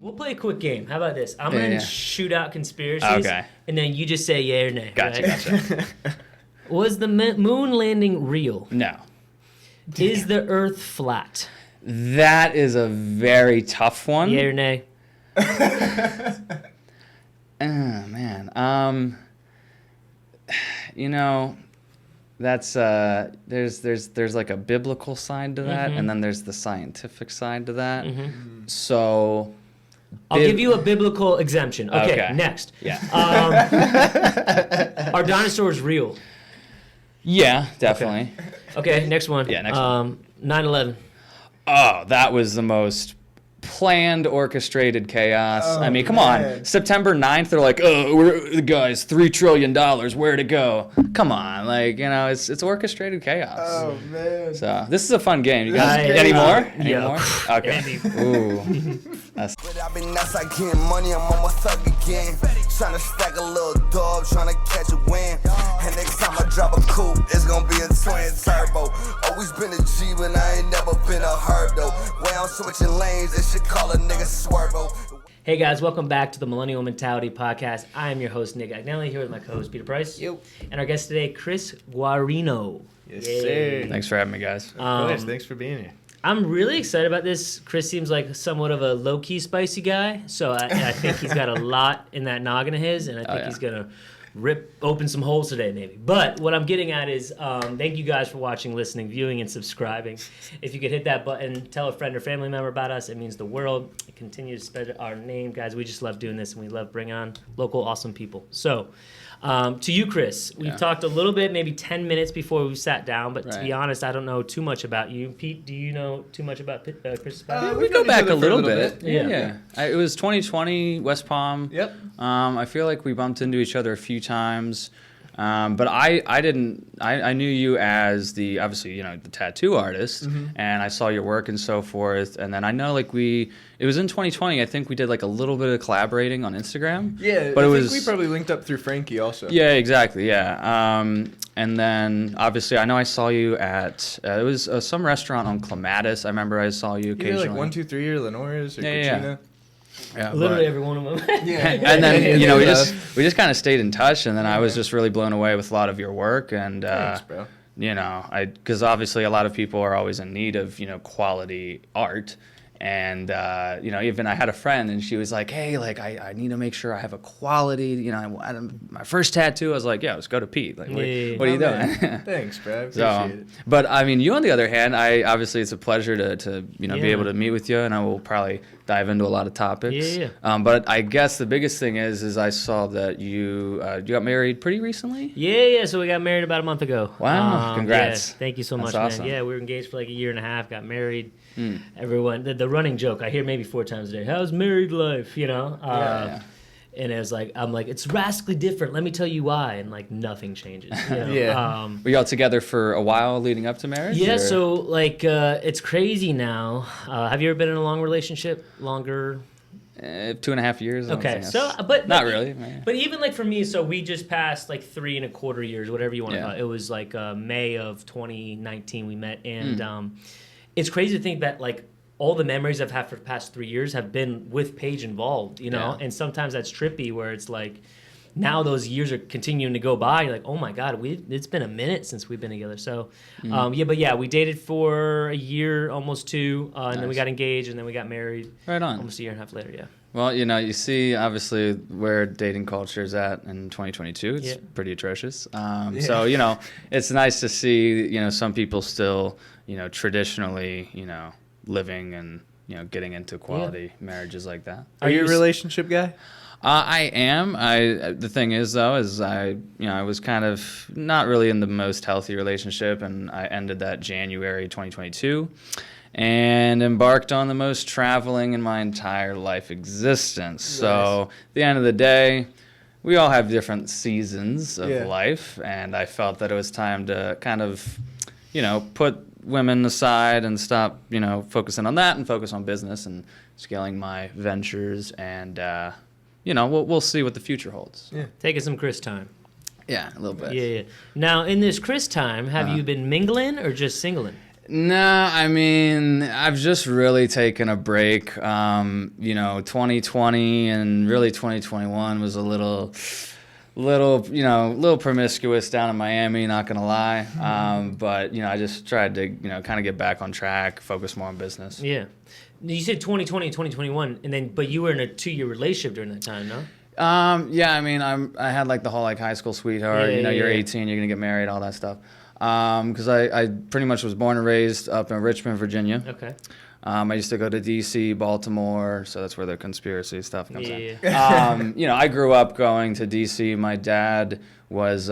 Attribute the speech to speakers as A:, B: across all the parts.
A: We'll play a quick game. How about this? I'm going to shoot out conspiracies.
B: Okay.
A: And then you just say yay or nay.
B: Gotcha,
A: right?
B: gotcha.
A: Was the moon landing real?
B: No.
A: Is the Earth flat?
B: That is a very tough one.
A: Yay or nay?
B: Oh, man. That's there's like a biblical side to that, and then there's the scientific side to that. So
A: I'll give you a biblical exemption. Okay. Next.
B: Yeah.
A: Are dinosaurs real?
B: Yeah, definitely.
A: Okay, next one.
B: Yeah, next one.
A: 9/11.
B: Oh, that was the most planned, orchestrated chaos.
C: Oh,
B: I mean, come
C: man.
B: on. September 9th, they're like, oh, guys, $3 trillion, where'd it go? Come on. Like, it's orchestrated chaos.
C: Oh, man.
B: So, this is a fun game. You guys,
A: Nice.
B: any more? Any
A: Yeah.
B: more? Okay. Ooh.
D: But I've been nuts, I getting money, I'm on my thug again. Trying to stack a little dub, trying to catch a win. And next time I drop a coupe, it's gonna be a twin turbo. Always been a G, but I ain't never been a herb though. Way I'm switching lanes, they should call a nigga swervo.
A: Hey guys, welcome back to the Millennial Mentality Podcast. I am your host, Nick Agnelli, here with my co-host, Peter Price.
C: Yep.
A: And our guest today, Cris Guarino.
C: Yes,
A: Yay.
C: sir.
B: Thanks for having me, guys.
C: Of course, thanks for being here.
A: I'm really excited about this. Cris seems like somewhat of a low-key spicy guy, so I think he's got a lot in that noggin of his, and I think he's going to rip open some holes today, maybe. But what I'm getting at is thank you guys for watching, listening, viewing, and subscribing. If you could hit that button, tell a friend or family member about us. It means the world. It continues to spread our name. Guys, we just love doing this, and we love bringing on local awesome people. So to you, Cris, we talked a little bit, maybe 10 minutes before we sat down, but to be honest, I don't know too much about you. Pete, do you know too much about Cris?
B: We go back a little bit.
A: Yeah.
B: It was 2020, West Palm.
C: Yep.
B: I feel like we bumped into each other a few times. But I knew you as obviously the tattoo artist, and I saw your work and so forth. And then I know it was in 2020, I think we did like a little bit of collaborating on Instagram.
C: Yeah,
B: but
C: I think we probably linked up through Frankie also.
B: Yeah, exactly, yeah. And then obviously I know I saw you at, it was some restaurant on Clematis. I remember I saw you occasionally.
C: Like 123 or Lenore's or Cucina.
B: Yeah,
A: Literally every one of them.
B: And then we just kind of stayed in touch, and then I was just really blown away with a lot of your work, and
C: Thanks, bro.
B: because obviously a lot of people are always in need of quality art, and even I had a friend, and she was like, hey, like I need to make sure I have a quality, my first tattoo, I was like, yeah, let's go to Pete, like what are you doing?
C: Thanks, bro. I appreciate it.
B: But I mean, you on the other hand, obviously it's a pleasure to be able to meet with you, and I will probably dive into a lot of topics. But I guess the biggest thing is I saw that you got married pretty recently.
A: Yeah. So we got married about a month ago.
B: Wow, congrats.
A: Yeah, thank you so much,
B: awesome.
A: man. Yeah, we were engaged for like a year and a half, got married. Everyone, the running joke I hear maybe 4 times a day, how's married life, And it was like, I'm like, it's radically different, let me tell you why, and like nothing changes.
B: Were you all together for a while leading up to marriage?
A: Yeah,
B: or?
A: so like it's crazy now. Have you ever been in a long relationship? Longer?
B: 2.5 years.
A: Okay, so but
B: not really.
A: But even like for me, so we just passed like 3.25 years, whatever you want to call it. It was like May of 2019 we met, and it's crazy to think that like all the memories I've had for the past 3 years have been with Paige involved, and sometimes that's trippy where it's like now those years are continuing to go by. You're like, oh my God, it's been a minute since we've been together. So we dated for a year, almost 2, and then we got engaged, and then we got married.
B: Right on.
A: Almost a year and a half later, yeah.
B: Well, you see obviously where dating culture is at in 2022. It's pretty atrocious. So, it's nice to see, some people still, traditionally, living and, getting into quality marriages like that.
C: Are you a relationship guy?
B: I am. The thing is, though, I was kind of not really in the most healthy relationship, and I ended that January 2022. And embarked on the most traveling in my entire life existence. Nice. So at the end of the day, we all have different seasons of life, and I felt that it was time to kind of, put women aside and stop, focusing on that and focus on business and scaling my ventures, and we'll see what the future holds.
A: Yeah, taking some Cris time.
B: Yeah, a little bit.
A: Yeah. Now, in this Cris time, have you been mingling or just singling?
B: No, I mean, I've just really taken a break. 2020 and really 2021 was a little promiscuous down in Miami, not gonna lie. But I just tried to, kind of get back on track, focus more on business.
A: Yeah. You said 2020, 2021, but you were in a 2-year relationship during that time, no?
B: Yeah, I mean, I had like the whole like high school sweetheart. You're 18, you're gonna get married, all that stuff. Because I pretty much was born and raised up in Richmond, Virginia.
A: Okay.
B: I used to go to D.C., Baltimore, so that's where the conspiracy stuff comes in. I grew up going to D.C. My dad was,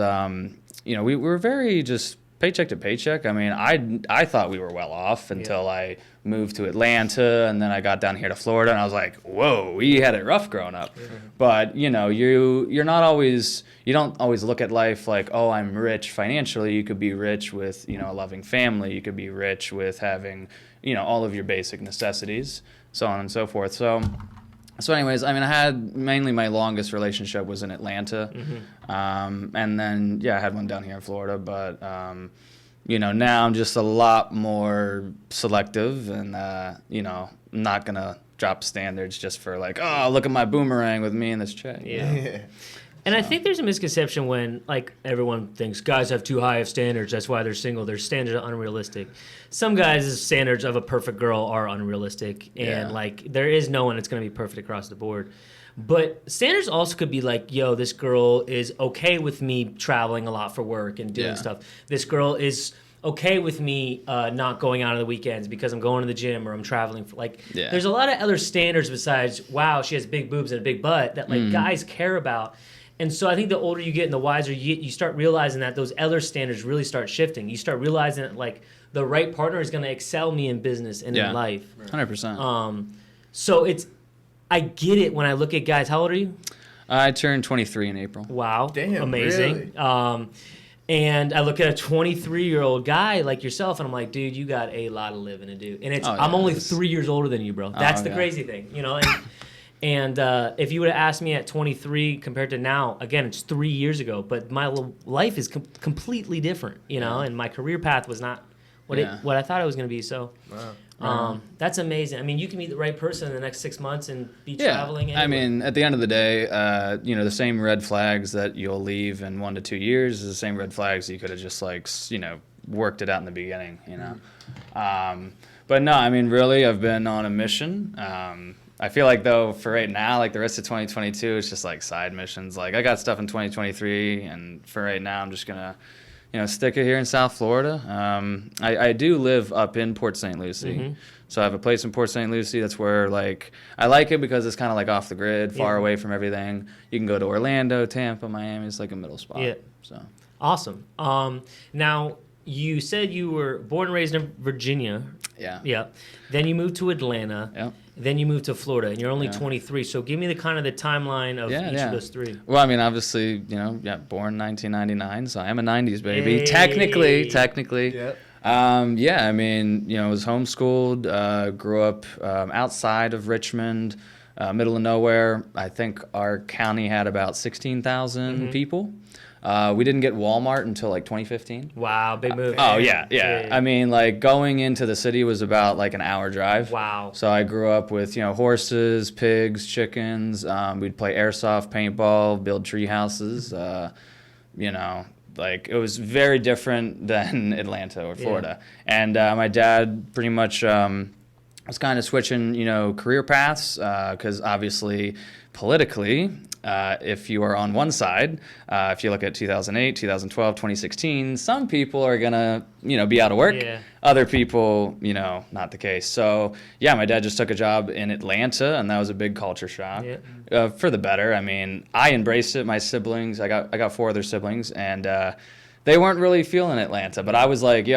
B: we were very just paycheck to paycheck. I mean, I thought we were well off until I moved to Atlanta, and then I got down here to Florida, and I was like, whoa, we had it rough growing up. But, you don't always look at life like, oh, I'm rich financially. You could be rich with, a loving family. You could be rich with having, all of your basic necessities, so on and so forth. So anyways, I mean, I had mainly my longest relationship was in Atlanta. And then, I had one down here in Florida. But, now I'm just a lot more selective and, not going to drop standards just for like, oh, look at my boomerang with me and this chick.
A: Yeah. And I think there's a misconception when, like, everyone thinks guys have too high of standards, that's why they're single. Their standards are unrealistic. Some guys' standards of a perfect girl are unrealistic, and, there is no one that's going to be perfect across the board. But standards also could be like, yo, this girl is okay with me traveling a lot for work and doing stuff. This girl is okay with me not going out on the weekends because I'm going to the gym or I'm traveling. There's a lot of other standards besides, wow, she has big boobs and a big butt that, guys care about. And so I think the older you get and the wiser you get, you start realizing that those other standards really start shifting. You start realizing that, the right partner is going to excel me in business and in life.
B: 100%.
A: So I get it when I look at guys. How old are you?
B: I turned 23 in April.
A: Wow.
C: Damn,
A: amazing.
C: Really?
A: And I look at a 23-year-old guy like yourself, and I'm like, dude, you got a lot of living to do. And I'm only 3 years older than you, bro. That's the crazy thing, And if you would have asked me at 23 compared to now, again, it's 3 years ago, but my life is completely different, and my career path was not what I thought it was going to be. So that's amazing. I mean, you can meet the right person in the next 6 months and be traveling anywhere.
B: I mean, at the end of the day, the same red flags that you'll leave in 1 to 2 years is the same red flags you could have just worked it out in the beginning, But no, I mean, really, I've been on a mission. I feel like, though, for right now, the rest of 2022, it's just side missions. I got stuff in 2023, and for right now, I'm just gonna, stick it here in South Florida. I do live up in Port St. Lucie, so I have a place in Port St. Lucie. That's where I like it because it's kind of off the grid, far away from everything. You can go to Orlando, Tampa, Miami. It's a middle spot.
A: Yeah.
B: So
A: awesome. Now, you said you were born and raised in Virginia.
B: Yeah.
A: Yeah. Then you moved to Atlanta.
B: Yeah.
A: Then you moved to Florida, and you're only 23. So give me the timeline of each of those three.
B: Well, I mean, obviously, born 1999, so I am a 90s baby. Hey. Technically.
C: Yep.
B: I mean, I was homeschooled, grew up outside of Richmond, middle of nowhere. I think our county had about 16,000 people. We didn't get Walmart until 2015.
A: Wow, big move.
B: Yeah. I mean, going into the city was about an hour drive.
A: Wow.
B: So I grew up with, horses, pigs, chickens. We'd play airsoft, paintball, build tree houses. It was very different than Atlanta or Florida. And my dad pretty much was kind of switching, career paths because obviously politically, if you are on one side, if you look at 2008, 2012, 2016, some people are going to, be out of work. Yeah. Other people, not the case. So, my dad just took a job in Atlanta, and that was a big culture shock for the better. I mean, I embraced it. My siblings, I got 4 other siblings, and they weren't really feeling Atlanta. But I was like,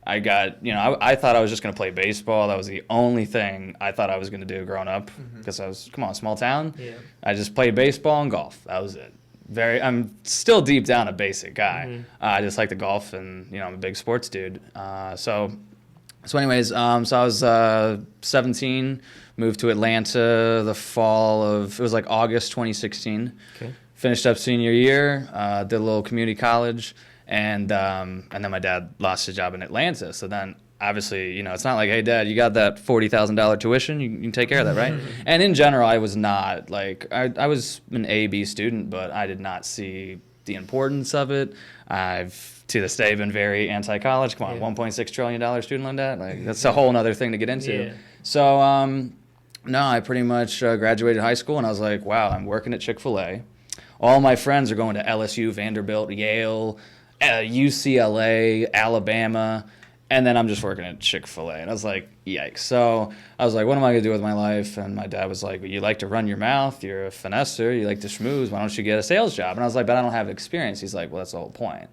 B: I got, I thought I was just going to play baseball. That was the only thing I thought I was going to do growing up because I was, small town. Yeah. I just played baseball and golf. That was it. I'm still deep down a basic guy. I just like to golf and, I'm a big sports dude. So anyways, so I was 17, moved to Atlanta the fall of, it was August 2016. Okay. Finished up senior year, did a little community college. And then my dad lost his job in Atlanta. So then obviously, you know, it's not like, hey, Dad, you got that $40,000 tuition, you can take care of that, right? And in general, I was not like, I was an A-B student, but I did not see the importance of it. I've to this day been very anti-college. Come on, $1.6 trillion student loan debt, like that's a whole other thing to get into.
A: Yeah.
B: So no, I pretty much graduated high school, and I was like, wow, I'm working at Chick-fil-A. All my friends are going to LSU, Vanderbilt, Yale, UCLA, Alabama, and then I'm just working at Chick-fil-A. And I was like, yikes. So I was like, what am I going to do with my life? And my dad was like, well, you like to run your mouth. You're a finesser. You like to schmooze. Why don't you get a sales job? And I was like, but I don't have experience. He's like, well, that's the whole point.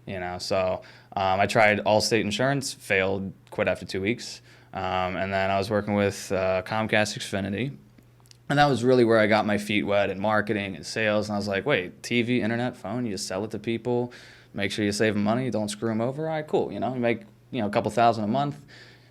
B: You know, so I tried Allstate Insurance, failed, quit after 2 weeks. And then I was working with Comcast Xfinity. And that was really where I got my feet wet in marketing and sales. And I was like, wait, TV, internet, phone, you just sell it to people. Make sure you save them money. Don't screw them over. All right, cool. You know, you make, you know, a couple $1,000 a month.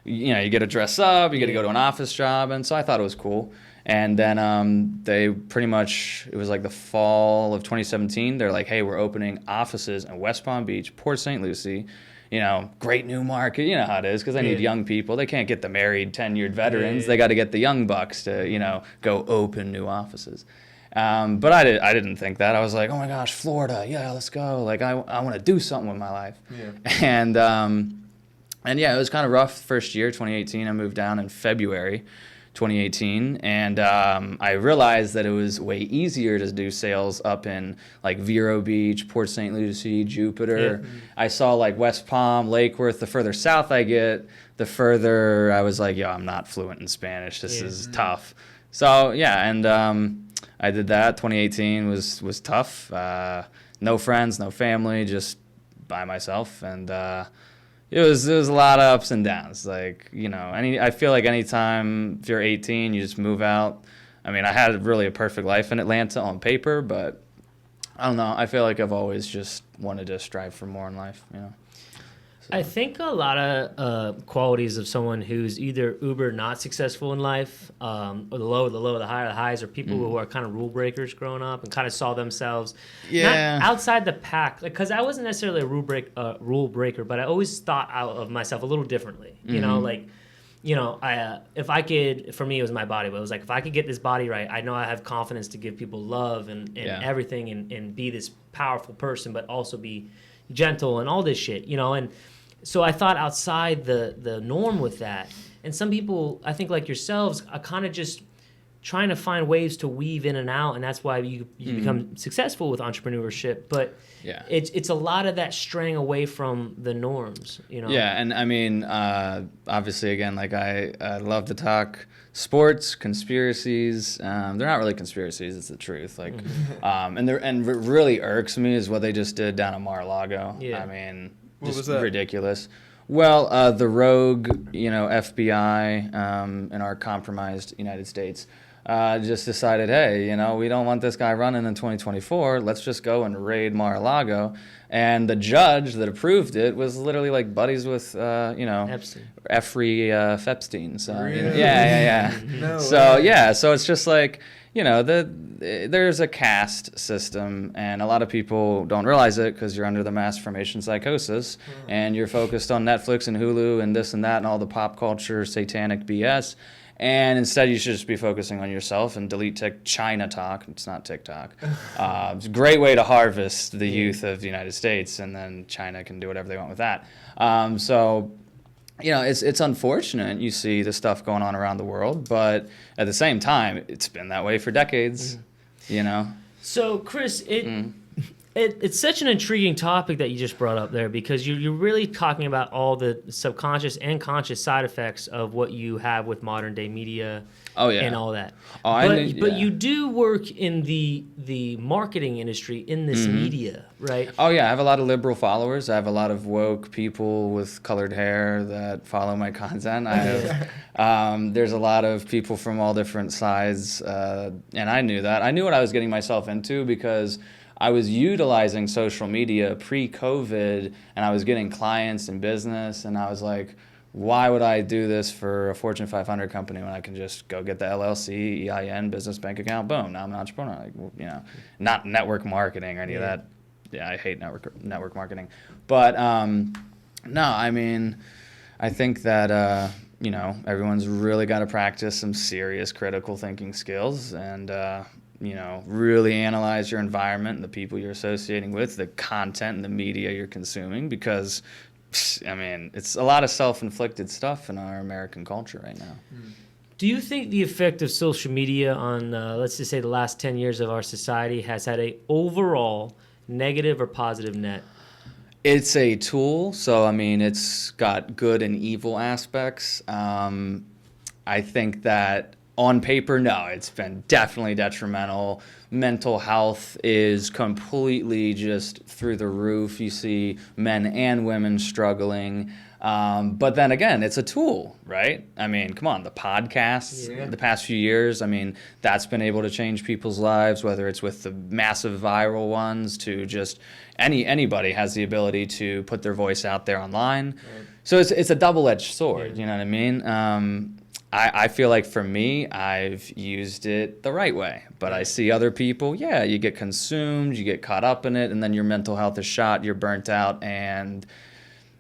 B: You know, you get to dress up. You get to go to an office job. And so I thought it was cool. And then they pretty much, it was like the fall of 2017. They're like, hey, we're opening offices in West Palm Beach, Port St. Lucie. You know, great new market. You know how it is because they need young people. They can't get the married, tenured veterans. They got to get the young bucks to, you know, go open new offices. But I didn't think that. I was like, oh my gosh, Florida, yeah, let's go. Like I want to do something with my life. Yeah. And yeah, it was kind of rough first year, 2018. I moved down in February 2018, and I realized that it was way easier to do sales up in like Vero Beach, Port St. Lucie, Jupiter. Yeah. I saw like West Palm, Lake Worth. The further south I get, the further I was like, yo, I'm not fluent in Spanish. This is tough. So yeah, and I did that. 2018 was tough. No friends, no family, just by myself, and it was a lot of ups and downs. Like, you know, I feel like anytime if you're 18, you just move out. I mean, I had really a perfect life in Atlanta on paper, but I don't know. I feel like I've always just wanted to strive for more in life, you know. So.
A: I think a lot of qualities of someone who's either uber not successful in life, or the low, the higher, the highs, are people who are kind of rule breakers growing up and kind of saw themselves not outside the pack. Because I wasn't necessarily a rule breaker, but I always thought out of myself a little differently. You know, like, you know, if I could, for me it was my body, but it was like if I could get this body right, I know I have confidence to give people love and everything and be this powerful person, but also be gentle and all this shit, you know. And so I thought outside the norm with that. And some people, I think like yourselves, are kind of just trying to find ways to weave in and out, and that's why you become successful with entrepreneurship. But it's a lot of that straying away from the norms, you know?
B: Yeah, and I mean, obviously, again, like I love to talk sports, conspiracies. They're not really conspiracies, it's the truth. Like, and what really irks me is what they just did down at Mar-a-Lago. Yeah. I mean, just ridiculous. Well, the rogue, you know, FBI in our compromised United States just decided, hey, you know, we don't want this guy running in 2024. Let's just go and raid Mar-a-Lago. And the judge that approved it was literally like buddies with, you know, Effrey Fepstein. So really? Yeah. No so way. Yeah, so it's just like, you know, there's a caste system, and a lot of people don't realize it because you're under the mass formation psychosis, and you're focused on Netflix and Hulu and this and that and all the pop culture satanic BS. And instead, you should just be focusing on yourself and delete China talk. It's not TikTok. It's a great way to harvest the youth of the United States, and then China can do whatever they want with that. So, you know, it's unfortunate you see the stuff going on around the world, but at the same time, it's been that way for decades, you know?
A: So, Cris, it's such an intriguing topic that you just brought up there, because you're really talking about all the subconscious and conscious side effects of what you have with modern day media and all that. But you do work in the marketing industry in this media, right?
B: Oh, yeah. I have a lot of liberal followers. I have a lot of woke people with colored hair that follow my content. I have, there's a lot of people from all different sides, and I knew that. I knew what I was getting myself into because I was utilizing social media pre-COVID, and I was getting clients and business, and I was like, why would I do this for a Fortune 500 company when I can just go get the LLC, EIN, business bank account, boom, now I'm an entrepreneur. Like, you know, not network marketing or any of that. Yeah, I hate network marketing. But no, I mean, I think that, everyone's really got to practice some serious critical thinking skills and, really analyze your environment and the people you're associating with, the content and the media you're consuming, because, it's a lot of self-inflicted stuff in our American culture right now.
A: Do you think the effect of social media on, let's just say, the last 10 years of our society has had a overall negative or positive net?
B: It's a tool, so it's got good and evil aspects. I think that on paper, no, it's been definitely detrimental. Mental health is completely just through the roof. You see men and women struggling. But then again, it's a tool, right? Come on, the podcasts, the past few years, that's been able to change people's lives, whether it's with the massive viral ones to just anybody has the ability to put their voice out there online. Right. So it's a double-edged sword, you know what I mean? I feel like for me, I've used it the right way, but I see other people, you get consumed, you get caught up in it, and then your mental health is shot, you're burnt out, and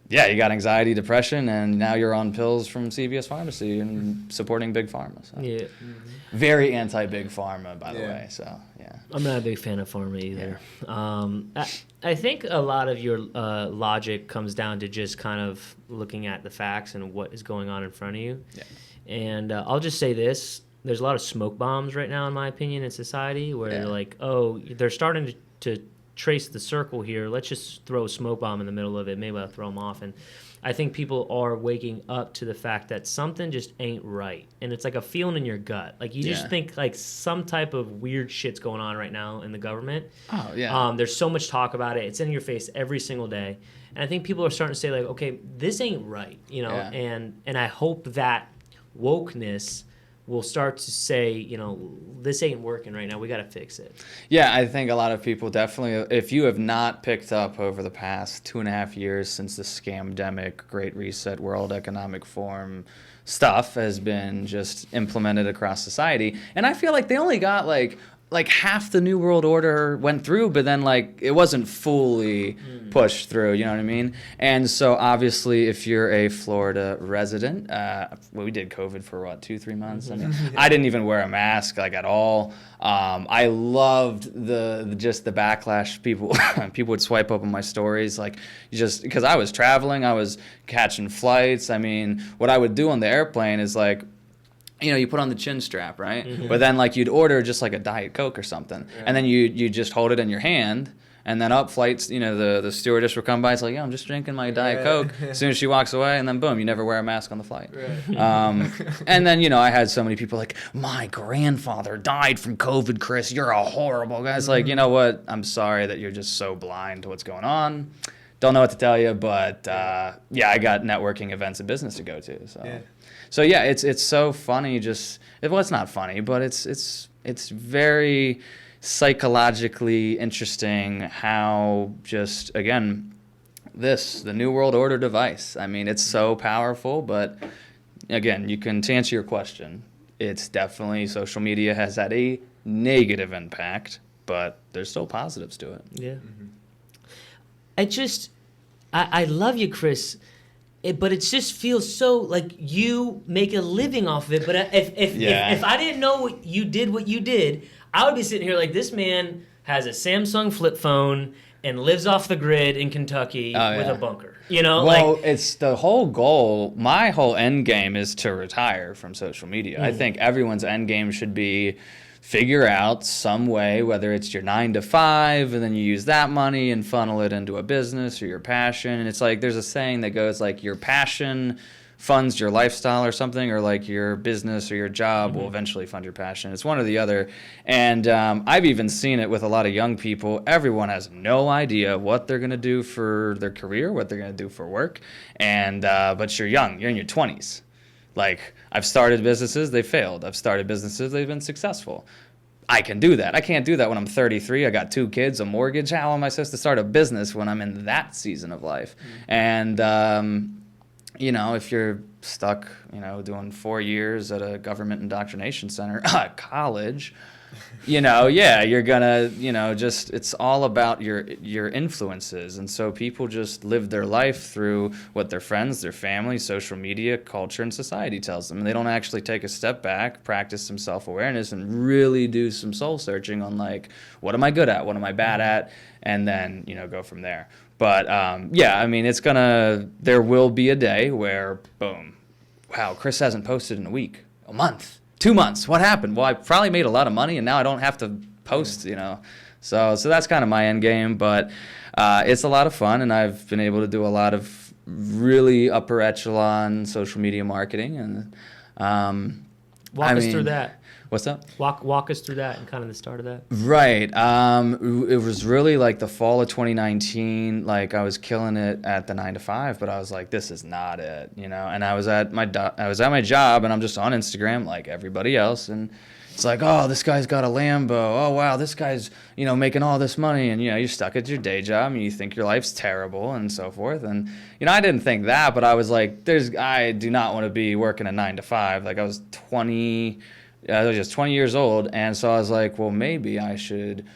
B: you got anxiety, depression, and now you're on pills from CVS Pharmacy and supporting Big Pharma. So. Yeah. Mm-hmm. Very anti-Big Pharma, by the way, so, yeah.
A: I'm not a big fan of pharma either. Yeah. I think a lot of your logic comes down to just kind of looking at the facts and what is going on in front of you. Yeah. And I'll just say this. There's a lot of smoke bombs right now, in my opinion, in society where they're like, they're starting to trace the circle here. Let's just throw a smoke bomb in the middle of it. Maybe I'll throw them off. And I think people are waking up to the fact that something just ain't right. And it's like a feeling in your gut. Like you just think like some type of weird shit's going on right now in the government. Oh, yeah. There's so much talk about it. It's in your face every single day. And I think people are starting to say like, okay, this ain't right, and I hope that wokeness will start to say, this ain't working right now. We got to fix it.
B: Yeah, I think a lot of people definitely, if you have not picked up over the past 2.5 years since the scamdemic, Great Reset, World Economic Forum stuff has been just implemented across society. And I feel like they only got like half the New World Order went through, but then it wasn't fully pushed through, you know what I mean? And so obviously if you're a Florida resident, we did COVID for 2-3 months. I didn't even wear a mask at all. I loved the backlash people would swipe up on my stories, just because I was traveling, I was catching flights. What I would do on the airplane is you put on the chin strap, right? Mm-hmm. But then you'd order just a Diet Coke or something. Yeah. And then you just hold it in your hand. And then up flights, the stewardess will come by. It's like, I'm just drinking my Diet Coke. As soon as she walks away, and then boom, you never wear a mask on the flight. Right. And then, I had so many people my grandfather died from COVID, Cris. You're a horrible guy. It's you know what? I'm sorry that you're just so blind to what's going on. Don't know what to tell you, but I got networking events and business to go to. So. Yeah. So it's so funny. It's not funny, but it's very psychologically interesting how just again the New World Order device. It's so powerful, but again, to answer your question, it's definitely social media has had a negative impact, but there's still positives to it. Yeah.
A: Mm-hmm. I love you, Cris. But it just feels so like you make a living off of it. But if I didn't know you did what you did, I would be sitting here like this man has a Samsung flip phone and lives off the grid in Kentucky with a bunker.
B: It's the whole goal. My whole end game is to retire from social media. I think everyone's end game should be figure out some way, whether it's your 9 to 5 and then you use that money and funnel it into a business or your passion. And it's there's a saying that goes your passion funds your lifestyle or something, or your business or your job will eventually fund your passion. It's one or the other. And I've even seen it with a lot of young people. Everyone has no idea what they're going to do for their career, what they're going to do for work. And but you're young, you're in your 20s. I've started businesses, they failed. I've started businesses, they've been successful. I can do that. I can't do that when I'm 33. I got 2 kids, a mortgage. How am I supposed to start a business when I'm in that season of life? And, if you're stuck, doing 4 years at a government indoctrination center at college, you're gonna, just it's all about your influences, and so people just live their life through what their friends, their family, social media, culture, and society tells them. And they don't actually take a step back, practice some self-awareness, and really do some soul searching on like, what am I good at, what am I bad at, and then go from there. But there will be a day where boom, wow, Cris hasn't posted in a week, a month, 2 months. What happened? Well, I probably made a lot of money, and now I don't have to post, So that's kind of my end game. But it's a lot of fun, and I've been able to do a lot of really upper echelon social media marketing. And
A: walk us through that.
B: What's up?
A: Walk us through that and kind of the start of that.
B: Right. It was really like the fall of 2019. Like I was killing it at the 9-to-5, but I was like, this is not it, And I was at my job, and I'm just on Instagram like everybody else, and it's like, oh, this guy's got a Lambo. Oh wow, this guy's making all this money, and you're stuck at your day job, and you think your life's terrible and so forth. And I didn't think that, but I was like, I do not want to be working a 9-to-5. Like I was 20 years old, and so I was like, well, maybe I should,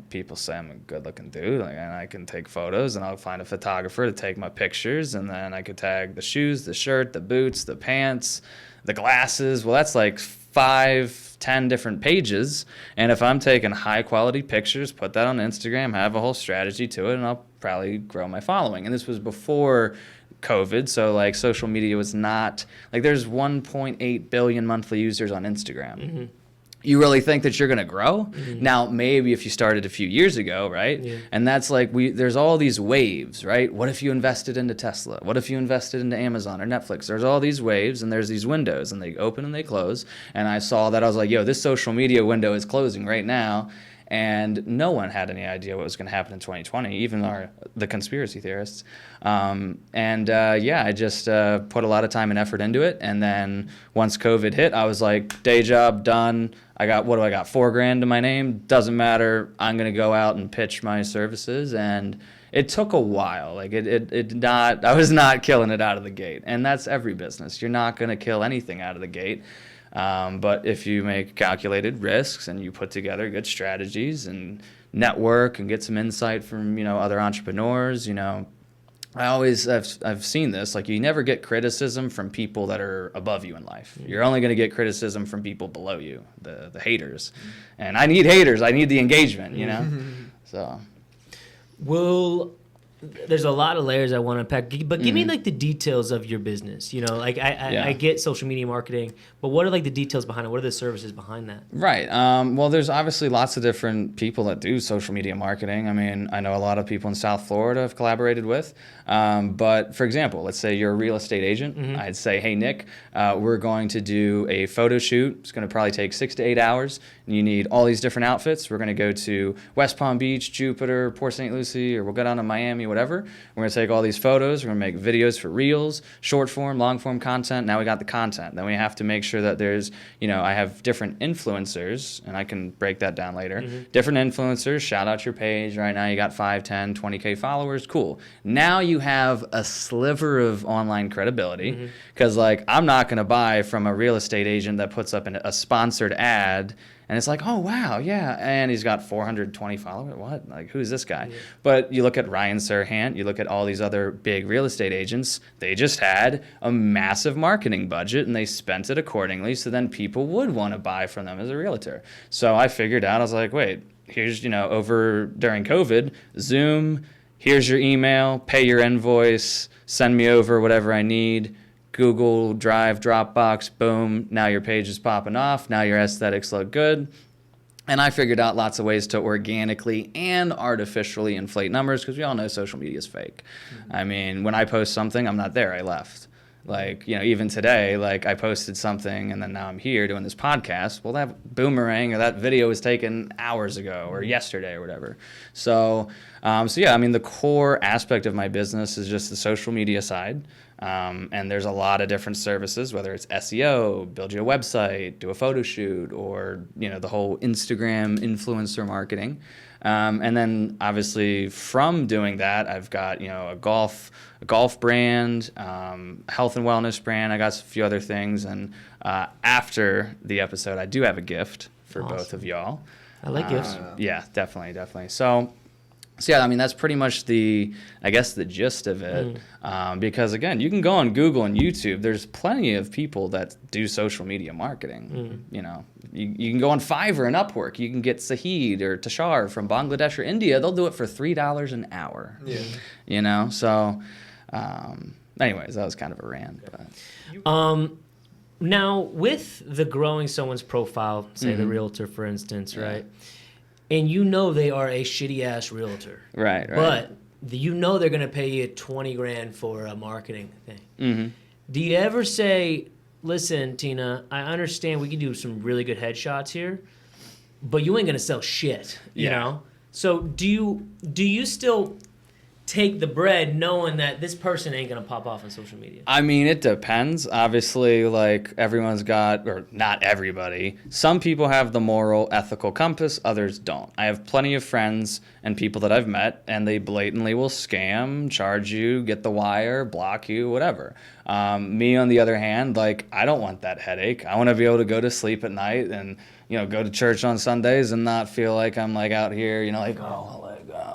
B: people say I'm a good-looking dude, and I can take photos, and I'll find a photographer to take my pictures, and then I could tag the shoes, the shirt, the boots, the pants, the glasses. Well, that's like 5-10 different pages, and if I'm taking high-quality pictures, put that on Instagram, have a whole strategy to it, and I'll probably grow my following. And this was before COVID, so like social media was not like, there's 1.8 billion monthly users on Instagram. Mm-hmm. You really think that you're going to grow? Mm-hmm. Now, maybe if you started a few years ago, right? Yeah. And that's like, there's all these waves, right? What if you invested into Tesla? What if you invested into Amazon or Netflix? There's all these waves, and there's these windows, and they open and they close. And I saw that, I was like, yo, this social media window is closing right now. And no one had any idea what was going to happen in 2020, even the conspiracy theorists. I just put a lot of time and effort into it. And then once COVID hit, I was like, day job done. I got $4,000 to my name. Doesn't matter. I'm going to go out and pitch my services. And it took a while. Like I was not killing it out of the gate. And that's every business. You're not going to kill anything out of the gate. But if you make calculated risks and you put together good strategies and network and get some insight from, other entrepreneurs, I've seen this, like you never get criticism from people that are above you in life. You're only going to get criticism from people below you, the haters. And I need haters. I need the engagement, So.
A: There's a lot of layers I want to unpack, but give me like the details of your business. I get social media marketing, but what are like the details behind it? What are the services behind that?
B: Right. Well, there's obviously lots of different people that do social media marketing. I mean, I know a lot of people in South Florida I've collaborated with. But for example, let's say you're a real estate agent. Mm-hmm. I'd say, hey, Nick, we're going to do a photo shoot. It's going to probably take 6 to 8 hours. And you need all these different outfits. We're going to go to West Palm Beach, Jupiter, Port St. Lucie, or we'll go down to Miami, whatever. We're going to take all these photos. We're going to make videos for reels, short form, long form content. Now we got the content. Then we have to make sure that there's, I have different influencers, and I can break that down later. Mm-hmm. Different influencers, shout out your page. Right now you got 5, 10, 20K followers. Cool. Now you have a sliver of online credibility, because I'm not going to buy from a real estate agent that puts up a sponsored ad. And it's like, oh, wow, yeah. And he's got 420 followers. What? Like, who's this guy? Yeah. But you look at Ryan Serhant, you look at all these other big real estate agents, they just had a massive marketing budget, and they spent it accordingly, so then people would want to buy from them as a realtor. So I figured out, I was like, wait, here's, over during COVID, Zoom, here's your email, pay your invoice, send me over whatever I need. Google Drive, Dropbox, boom, now your page is popping off, now your aesthetics look good. And I figured out lots of ways to organically and artificially inflate numbers, because we all know social media is fake. Mm-hmm. I mean, when I post something, I'm not there, I left. Even today, I posted something and then now I'm here doing this podcast. Well, that boomerang or that video was taken hours ago or yesterday or whatever. So the core aspect of my business is just the social media side. And there's a lot of different services, whether it's SEO, build you a website, do a photo shoot, or, the whole Instagram influencer marketing. And then obviously from doing that, I've got, a golf brand, health and wellness brand. I got a few other things. And after the episode, I do have a gift for both of y'all.
A: I like gifts.
B: Yeah, definitely. So yeah, I mean, that's pretty much the gist of it. Because again, you can go on Google and YouTube. There's plenty of people that do social media marketing. You know, you can go on Fiverr and Upwork. You can get Sahid or Tashar from Bangladesh or India. They'll do it for $3 an hour. Yeah. You know, so anyways, that was kind of a rant. But.
A: Now, with the growing someone's profile, say the realtor, for instance, right? And you know they are a shitty-ass realtor. Right. But you know they're going to pay you $20,000 for a marketing thing. Do you ever say, listen, Tina, I understand we can do some really good headshots here, but you ain't going to sell shit, you know? So do you still take the bread knowing that this person ain't gonna pop off on social media?
B: I mean, it depends. Obviously, like, everyone's got, or not everybody, some people have the moral, ethical compass, others don't. I have plenty of friends and people that I've met, and they blatantly will scam, charge you, get the wire, block you, whatever. Me, on the other hand, like, I don't want that headache. I want to be able to go to sleep at night and, you know, go to church on Sundays and not feel like I'm, like, out here, you know, like,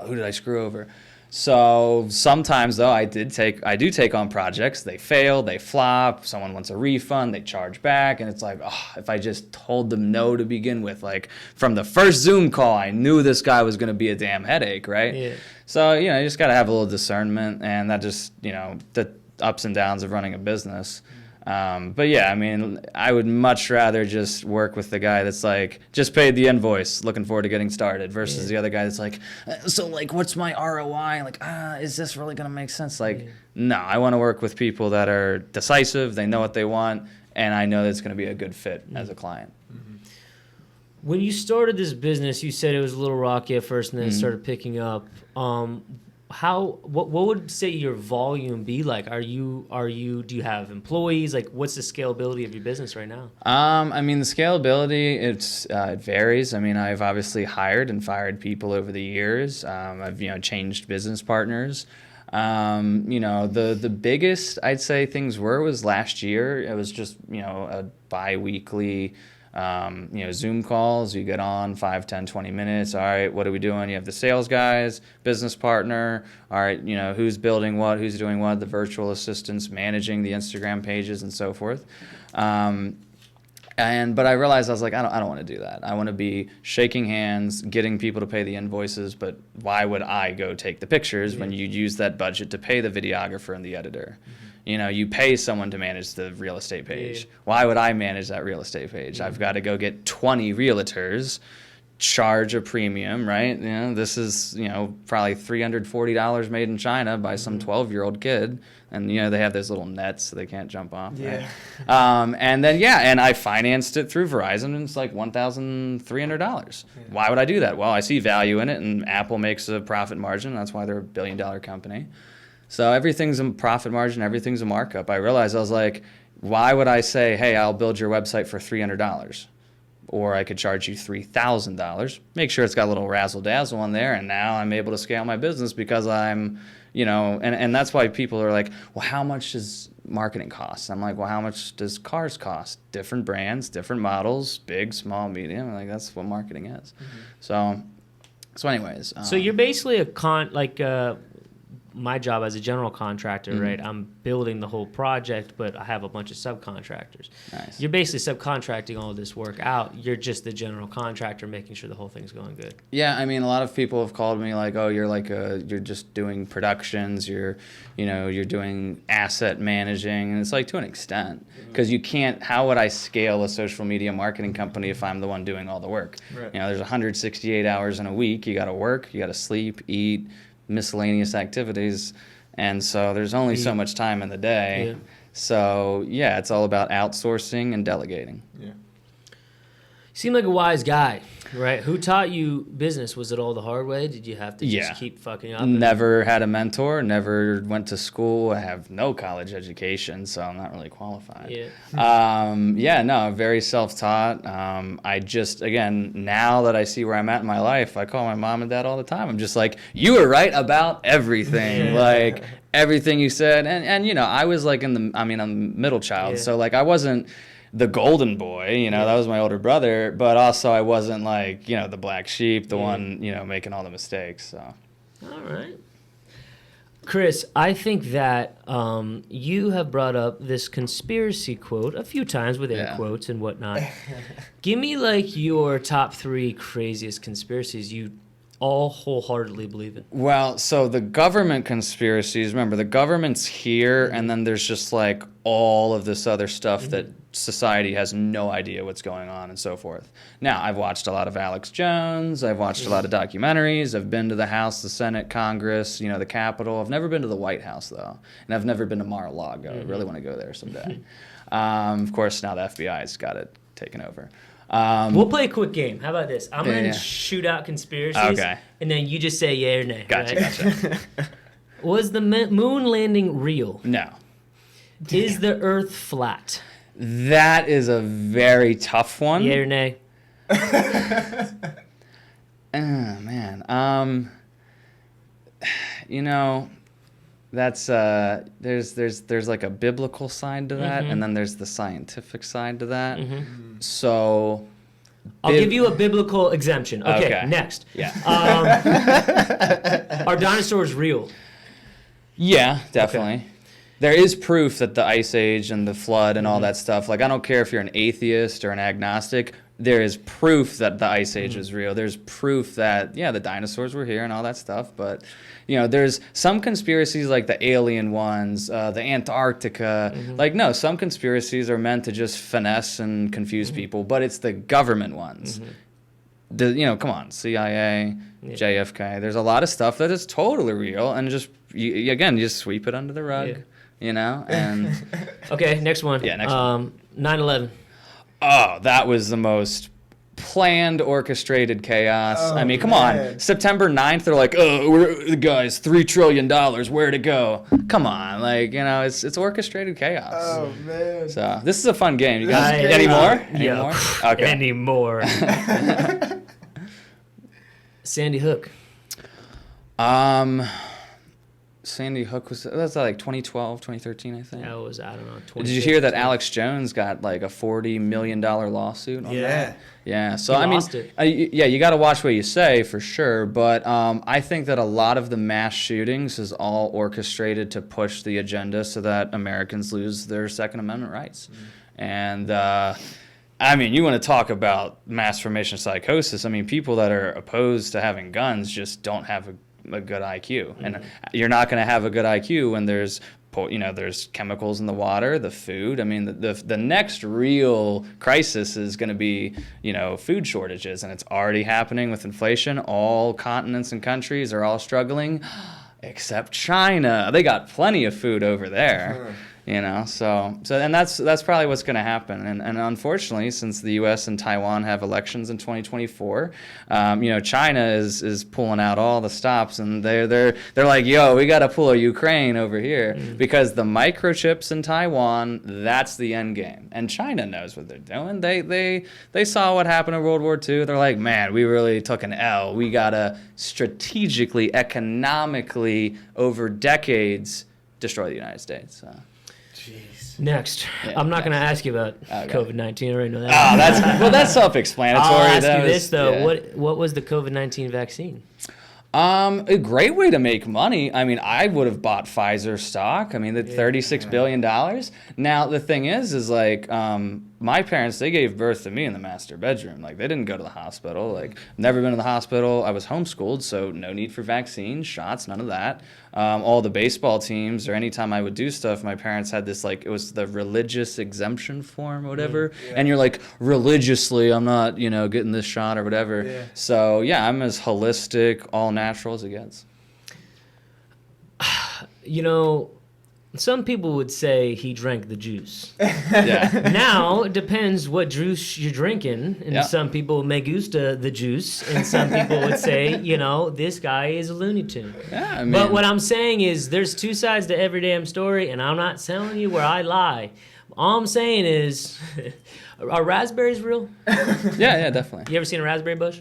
B: who did I screw over? So sometimes, though, I do take on projects. They fail, they flop, someone wants a refund, they charge back, and it's like, if I just told them no to begin with, like, from the first Zoom call, I knew this guy was going to be a damn headache, right? Yeah. So, you know, you just got to have a little discernment, and that just, you know, the ups and downs of running a business. But yeah, I mean, I would much rather just work with the guy that's like, just paid the invoice, looking forward to getting started, versus the other guy that's like, so like, what's my ROI? Like, is this really going to make sense? Like, no, I want to work with people that are decisive, they know what they want, and I know that it's going to be a good fit as a client.
A: When you started this business, you said it was a little rocky at first and then it started picking up. What would say your volume be like? Do you have employees? Like, what's the scalability of your business right now?
B: I mean, the scalability, it varies. I mean, I've obviously hired and fired people over the years. I've, you know, changed business partners. You know, the biggest I'd say things was last year. It was just, you know, a bi-weekly you know, Zoom calls. You get on 5, 10, 20 minutes. All right, what are we doing? You have the sales guys, business partner. All right, you know, who's building what, who's doing what, the virtual assistants, managing the Instagram pages and so forth. But I realized I was like, I don't want to do that. I want to be shaking hands, getting people to pay the invoices, but why would I go take the pictures when you use that budget to pay the videographer and the editor? You know, you pay someone to manage the real estate page. Why would I manage that real estate page? I've got to go get 20 realtors, charge a premium, right? You know, this is, you know, probably $340 made in China by some 12-year-old kid. And, you know, they have those little nets so they can't jump off. Yeah. Right? And then, and I financed it through Verizon, and it's like $1,300. Yeah. Why would I do that? Well, I see value in it, and Apple makes a profit margin. That's why they're a billion-dollar company. So everything's a profit margin, everything's a markup. I realized, I was like, why would I say, hey, I'll build your website for $300? Or I could charge you $3,000, make sure it's got a little razzle-dazzle on there, and now I'm able to scale my business because I'm, you know, and that's why people are like, well, how much does marketing cost? I'm like, well, how much does cars cost? Different brands, different models, big, small, medium. Like, that's what marketing is. So anyways.
A: So you're basically my job as a general contractor, right? I'm building the whole project, but I have a bunch of subcontractors. Nice. You're basically subcontracting all of this work out. You're just the general contractor making sure the whole thing's going good. Yeah,
B: I mean, a lot of people have called me like, oh, you're you're just doing productions, you're doing asset managing, and it's like, to an extent, because you can't, how would I scale a social media marketing company if I'm the one doing all the work? Right. You know, there's 168 hours in a week. You got to work, you got to sleep, eat, miscellaneous activities, and so there's only so much time in the day. So it's all about outsourcing and delegating. You
A: seem like a wise guy, right? Who taught you business? Was it all the hard way? Did you have to just keep fucking up?
B: Never had a mentor, never went to school. I have no college education, so I'm not really qualified. Very self-taught. I just, again, now that I see where I'm at in my life, I call my mom and dad all the time. I'm just like, you were right about everything. Like, everything you said. And you know, I was like I'm a middle child, so like I wasn't, the golden boy, you know, that was my older brother, but also I wasn't like, you know, the black sheep, the one, you know, making all the mistakes. So.
A: All right. Cris, I think that you have brought up this conspiracy quote a few times with air quotes and whatnot. Give me like your top 3 craziest conspiracies you all wholeheartedly believe in.
B: Well, so the government conspiracies, remember, the government's here, and then there's just like all of this other stuff that society has no idea what's going on and so forth. Now, I've watched a lot of Alex Jones. I've watched a lot of documentaries. I've been to the House, the Senate, Congress, you know, the Capitol. I've never been to the White House, though. And I've never been to Mar-a-Lago. I really want to go there someday. Of course, now the FBI's got it taken over.
A: We'll play a quick game. How about this? I'm going to shoot out conspiracies, and then you just say yay or nay.
B: Gotcha.
A: Was the moon landing real?
B: No.
A: Is the Earth flat?
B: That is a very tough one.
A: Yay or nay?
B: Oh, man. You know, that's there's like a biblical side to that, and then there's the scientific side to that. So
A: I'll give you a biblical exemption. Okay. Next.
B: Yeah.
A: Are dinosaurs real?
B: Yeah, definitely. Okay. There is proof that the Ice Age and the flood and all that stuff, like I don't care if you're an atheist or an agnostic, there is proof that the Ice Age is real. There's proof that, the dinosaurs were here and all that stuff. But, you know, there's some conspiracies like the alien ones, the Antarctica. Like, no, some conspiracies are meant to just finesse and confuse people, but it's the government ones. Come on, CIA, JFK. There's a lot of stuff that is totally real and just, you just sweep it under the rug. You know, and
A: okay, next one.
B: Yeah, next one.
A: 9/11.
B: Oh, that was the most planned, orchestrated chaos. I mean, come on. September 9th, they're like, the guys, $3 trillion, where'd it go? Come on, like, you know, it's orchestrated chaos.
C: Oh, man.
B: So this is a fun game. You guys, any more? Any more? Okay.
A: Any more? Sandy Hook.
B: Sandy Hook that's like 2012, 2013, I think.
A: That was, I don't know.
B: Did you hear that Alex Jones got like a $40 million lawsuit on that? Yeah. So
A: he
B: I mean,
A: lost it.
B: You got to watch what you say for sure. But I think that a lot of the mass shootings is all orchestrated to push the agenda so that Americans lose their Second Amendment rights. And I mean, you want to talk about mass formation psychosis. I mean, people that are opposed to having guns just don't have a good IQ, and you're not going to have a good IQ when there's chemicals in the water, the food. I mean, the next real crisis is going to be, food shortages, and it's already happening with inflation. All continents and countries are all struggling, except China. They got plenty of food over there. So and that's probably what's going to happen. And unfortunately, since the U.S. and Taiwan have elections in 2024, China is pulling out all the stops, and they're like, yo, we got to pull a Ukraine over here because the microchips in Taiwan, that's the end game. And China knows what they're doing. They saw what happened in World War II. They're like, man, we really took an L. We got to strategically, economically, over decades, destroy the United States. So.
A: Next, I'm not going to ask you about COVID-19. I already know that.
B: That's self-explanatory.
A: I'll ask you this though: what was the COVID-19 vaccine?
B: A great way to make money. I mean, I would have bought Pfizer stock. I mean, the $36 billion. Now, the thing is like, my parents, they gave birth to me in the master bedroom. Like, they didn't go to the hospital. Like, never been to the hospital. I was homeschooled, so no need for vaccines, shots, none of that. All the baseball teams, or anytime I would do stuff, my parents had this, like, it was the religious exemption form or whatever. And you're like, religiously, I'm not, getting this shot or whatever. So, I'm as holistic, all natural as it gets.
A: Some people would say he drank the juice. Now, it depends what juice you're drinking. And some people me gusta the juice. And some people would say, this guy is a Looney Tune. But what I'm saying is there's two sides to every damn story. And I'm not telling you where I lie. All I'm saying is, are raspberries real?
B: Yeah, definitely.
A: You ever seen a raspberry bush?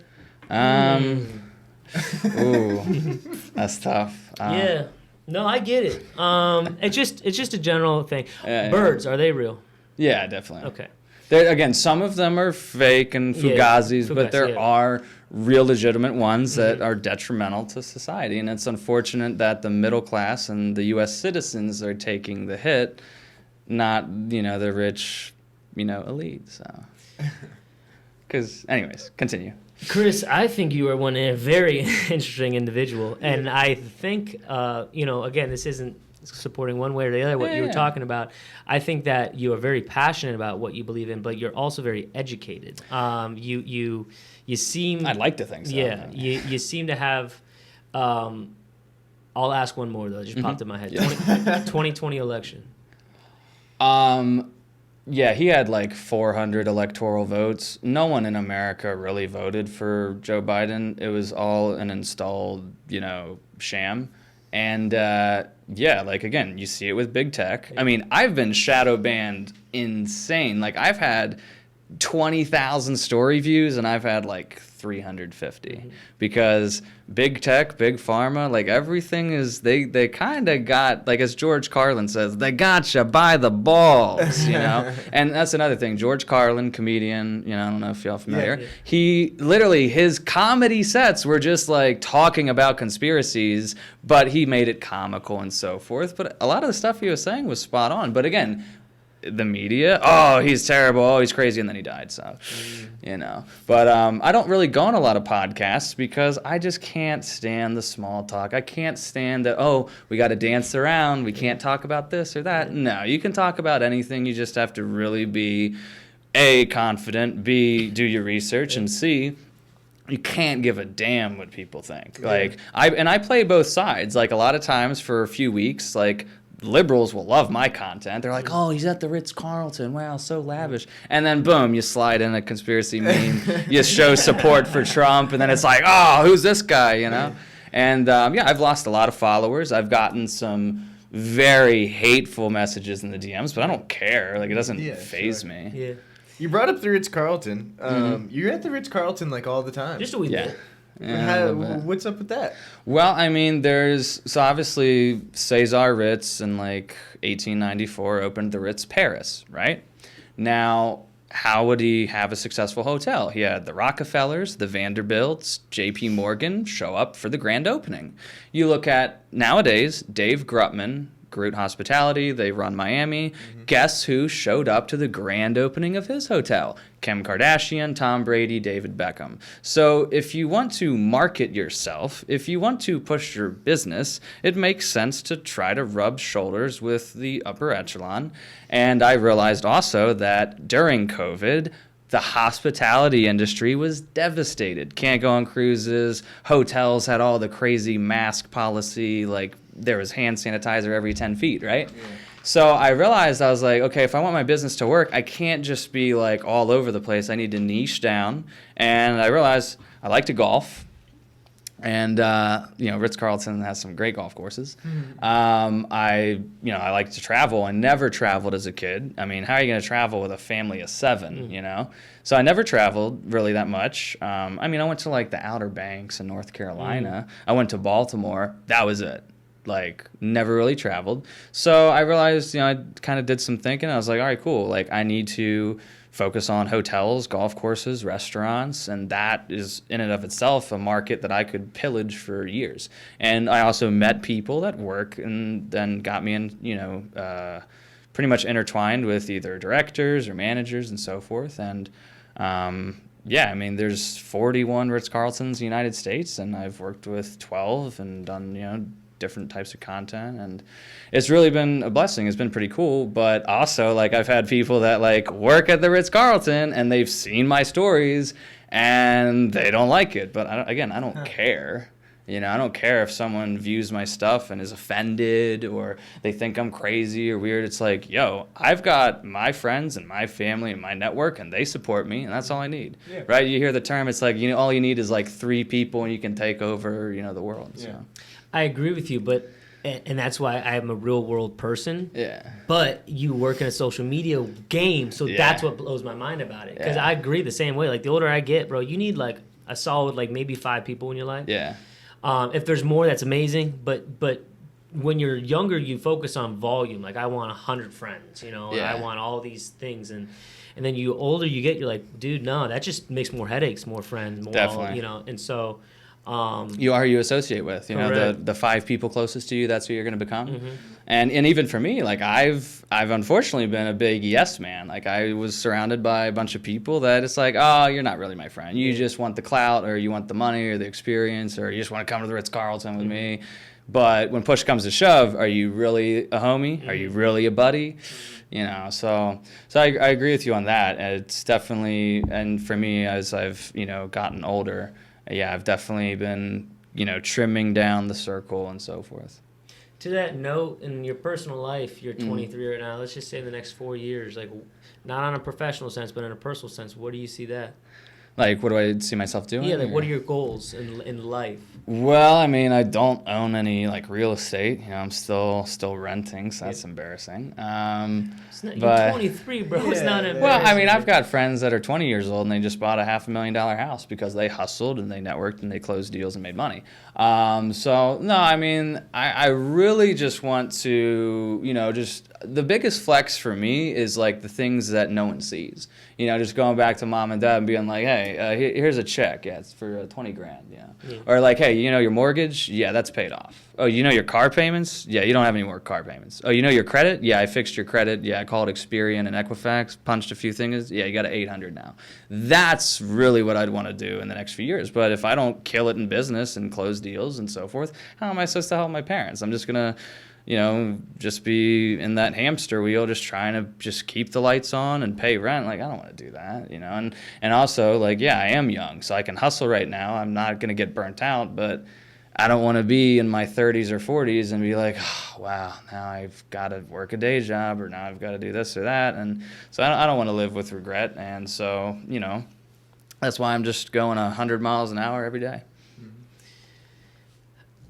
B: Ooh, that's tough.
A: Yeah. No, I get it. It's just a general thing. Birds, are they real?
B: Yeah, definitely.
A: Okay.
B: Again, some of them are fake and fugazis, but there are real legitimate ones that are detrimental to society. And it's unfortunate that the middle class and the U.S. citizens are taking the hit, not, the rich, elite. So, because, anyways, continue.
A: Cris, I think you are a very interesting individual. And I think, again, this isn't supporting one way or the other what you were talking about. I think that you are very passionate about what you believe in, but you're also very educated. You seem...
B: I'd like to think so.
A: Yeah, you seem to have... I'll ask one more, though. It just popped in my head. 2020 election.
B: Yeah, he had like 400 electoral votes. No one in America really voted for Joe Biden. It was all an installed, sham. And again, you see it with big tech. I mean, I've been shadow banned insane. Like, I've had 20,000 story views, and I've had like 350 because big tech, big pharma, like everything is they kind of got, like, as George Carlin says, they got you by the balls, And that's another thing. George Carlin, comedian, I don't know if y'all familiar. Yeah. He literally, his comedy sets were just like talking about conspiracies, but he made it comical and so forth. But a lot of the stuff he was saying was spot on. But again, the media, oh, he's terrible, oh, he's crazy, and then he died, so, But I don't really go on a lot of podcasts because I just can't stand the small talk. I can't stand that, oh, we got to dance around, we can't talk about this or that. No, you can talk about anything, you just have to really be, A, confident, B, do your research, and C, you can't give a damn what people think. Like, I play both sides. Like, a lot of times for a few weeks, like, liberals will love my content. They're like, oh, he's at the Ritz-Carlton. Wow, so lavish. And then, boom, you slide in a conspiracy meme. You show support for Trump, and then it's like, oh, who's this guy, And, I've lost a lot of followers. I've gotten some very hateful messages in the DMs, but I don't care. Like, it doesn't faze me.
C: Yeah. You brought up the Ritz-Carlton. You're at the Ritz-Carlton, like, all the time.
A: Just a wee bit.
C: Yeah, what's up with that?
B: Well, I mean, so obviously Cesar Ritz in like 1894 opened the Ritz Paris, right? Now, how would he have a successful hotel? He had the Rockefellers, the Vanderbilts, J.P. Morgan show up for the grand opening. You look at nowadays, Dave Grutman, Groot Hospitality, they run Miami. Guess who showed up to the grand opening of his hotel? Kim Kardashian, Tom Brady, David Beckham. So if you want to market yourself, if you want to push your business, it makes sense to try to rub shoulders with the upper echelon. And I realized also that during COVID, the hospitality industry was devastated. Can't go on cruises. Hotels had all the crazy mask policy, like there was hand sanitizer every 10 feet, right? Yeah. So I realized, I was like, okay, if I want my business to work, I can't just be like all over the place. I need to niche down. And I realized I like to golf. And, Ritz-Carlton has some great golf courses. I like to travel. I never traveled as a kid. I mean, how are you going to travel with a family of 7, So I never traveled really that much. I went to like the Outer Banks in North Carolina. I went to Baltimore. That was it. Like, never really traveled. So I realized, I kind of did some thinking. I was like, all right, cool. Like, I need to focus on hotels, golf courses, restaurants, and that is in and of itself a market that I could pillage for years. And I also met people that work and then got me in, pretty much intertwined with either directors or managers and so forth. And there's 41 Ritz-Carltons in the United States, and I've worked with 12 and done, different types of content, and it's really been a blessing. It's been pretty cool. But also, like, I've had people that like work at the Ritz-Carlton and they've seen my stories and they don't like it, but I don't care. I don't care if someone views my stuff and is offended or they think I'm crazy or weird. It's like, I've got my friends and my family and my network, and they support me, and that's all I need. Yeah. Right? You hear the term, it's like, all you need is like 3 people and you can take over, the world. Yeah. So.
A: I agree with you, and that's why I'm a real world person.
B: Yeah.
A: But you work in a social media game, so that's what blows my mind about it. Because I agree the same way. Like, the older I get, bro, you need like a solid, like, maybe 5 people in your life.
B: Yeah.
A: If there's more, that's amazing. But when you're younger, you focus on volume. Like, I want 100 friends, and I want all these things. And And then you older you get, you're like, dude, no, that just makes more headaches, more friends, more,
B: Definitely.
A: you know. And so,
B: you are who you associate with. You know,
A: Correct.
B: the 5 people closest to you, that's who you're going to become. And even for me, like I've unfortunately been a big yes man. Like I was surrounded by a bunch of people that it's like, oh, you're not really my friend. You just want the clout, or you want the money or the experience, or you just want to come to the Ritz-Carlton with me. But when push comes to shove, are you really a homie? Are you really a buddy? You know, so I agree with you on that. It's definitely, and for me, as I've, you know, gotten older, yeah, I've definitely been, you know, trimming down the circle and so forth.
A: To that note, in your personal life, you're 23 right now. Let's just say in the next 4 years, like not on a professional sense, but in a personal sense, what do you see that?
B: Like, what do I see myself doing?
A: Yeah, like what are your goals in life?
B: Well, I mean, I don't own any like real estate. You know, I'm still renting, so that's embarrassing.
A: You're 23, bro. It's not embarrassing.
B: Well, I mean, I've got friends that are 20 years old and they just bought a $500,000 house because they hustled and they networked and they closed deals and made money. So no, I mean, I really just want to, you know, just the biggest flex for me is like the things that no one sees. You know, just going back to mom and dad and being like, hey, here's a check. Yeah, it's for 20 grand. Yeah. Or like, hey, you know your mortgage? Yeah, that's paid off. Oh, you know your car payments? Yeah, you don't have any more car payments. Oh, you know your credit? Yeah, I fixed your credit. Yeah, I called Experian and Equifax, punched a few things. Yeah, you got an 800 now. That's really what I'd want to do in the next few years. But if I don't kill it in business and close deals and so forth, how am I supposed to help my parents? I'm just going to, you know, just be in that hamster wheel, just trying to just keep the lights on and pay rent. Like, I don't want to do that, you know. And also, like, yeah, I am young, so I can hustle right now. I'm not going to get burnt out, but I don't want to be in my 30s or 40s and be like, oh, wow, now I've got to work a day job, or now I've got to do this or that. And so I don't want to live with regret. And so, you know, that's why I'm just going 100 miles an hour every day.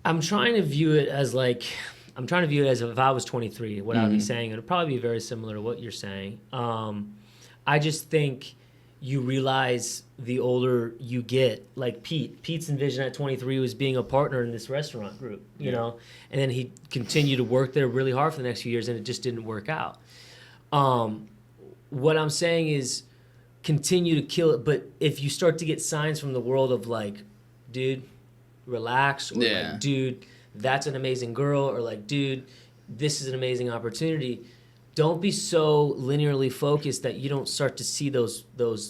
A: I'm trying to view it as if I was 23, what I'd be saying. It would probably be very similar to what you're saying. I just think you realize the older you get, like Pete's envision at 23 was being a partner in this restaurant group, you know, and then he continued to work there really hard for the next few years, and it just didn't work out. What I'm saying is continue to kill it, but if you start to get signs from the world of like, dude, relax, or like, dude, that's an amazing girl, or like, dude, this is an amazing opportunity, don't be so linearly focused that you don't start to see those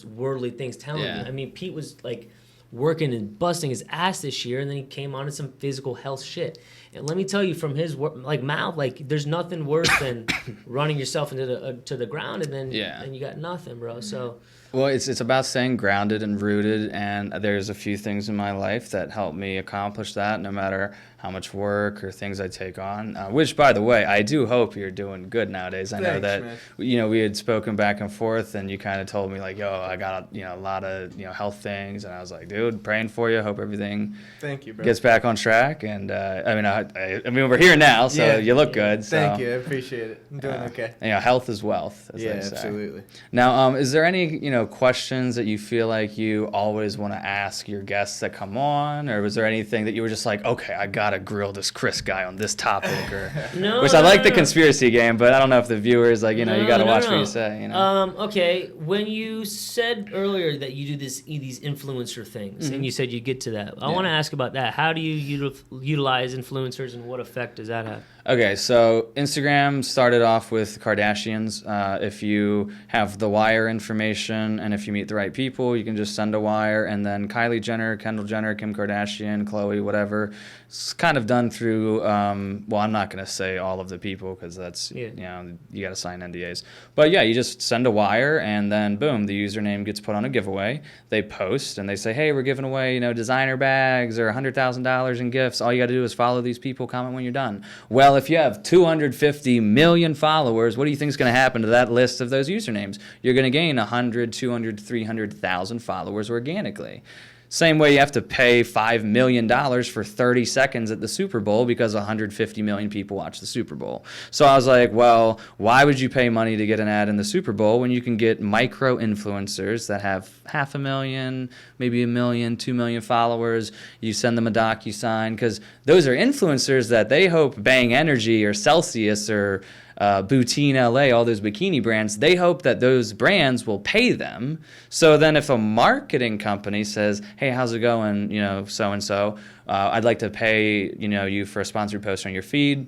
A: worldly things telling you. I mean, Pete was like working and busting his ass this year, and then he came on to some physical health shit. And let me tell you, from his mouth, like there's nothing worse than running yourself into the ground, and then and you got nothing, bro. So.
B: Well, it's about staying grounded and rooted, and there's a few things in my life that help me accomplish that, no matter how much work or things I take on, which, by the way, I do hope you're doing good nowadays. I know that, man. You know, we had spoken back and forth, and you kind of told me, like, yo, I got, you know, a lot of, you know, health things, and I was like, dude, praying for you, hope everything gets back on track, and, I mean, we're here now, so you look good. So,
C: thank you, I appreciate it. I'm doing okay.
B: You know, health is wealth, as they say.
C: Absolutely.
B: Now, is there any, you know, questions that you feel like you always want to ask your guests that come on, or was there anything that you were just like, okay, I gotta grill this Cris guy on this topic, or I like the conspiracy game, but I don't know if the viewers, like, you know, you gotta watch what you say, you know.
A: Okay, when you said earlier that you do these influencer things, and you said you get to that, I want to ask about that. How do you utilize influencers, and what effect does that have?
B: Okay, so Instagram started off with Kardashians. If you have the wire information and if you meet the right people, you can just send a wire, and then Kylie Jenner, Kendall Jenner, Kim Kardashian, Khloe, whatever. It's kind of done through, well, I'm not going to say all of the people because that's, you know, you got to sign NDAs. But yeah, you just send a wire, and then boom, the username gets put on a giveaway. They post and they say, hey, we're giving away, you know, designer bags or $100,000 in gifts. All you got to do is follow these people, comment when you're done. Well, if you have 250 million followers, what do you think is going to happen to that list of those usernames? You're going to gain 100, 200, 300,000 followers organically. Same way you have to pay $5 million for 30 seconds at the Super Bowl because 150 million people watch the Super Bowl. So I was like, well, why would you pay money to get an ad in the Super Bowl when you can get micro-influencers that have 500,000, maybe 1 million, 2 million followers? You send them a DocuSign, because those are influencers that they hope Bang Energy or Celsius or Boutique LA, all those bikini brands, they hope that those brands will pay them. So then if a marketing company says, hey, how's it going, so-and-so, I'd like to pay, you for a sponsored post on your feed.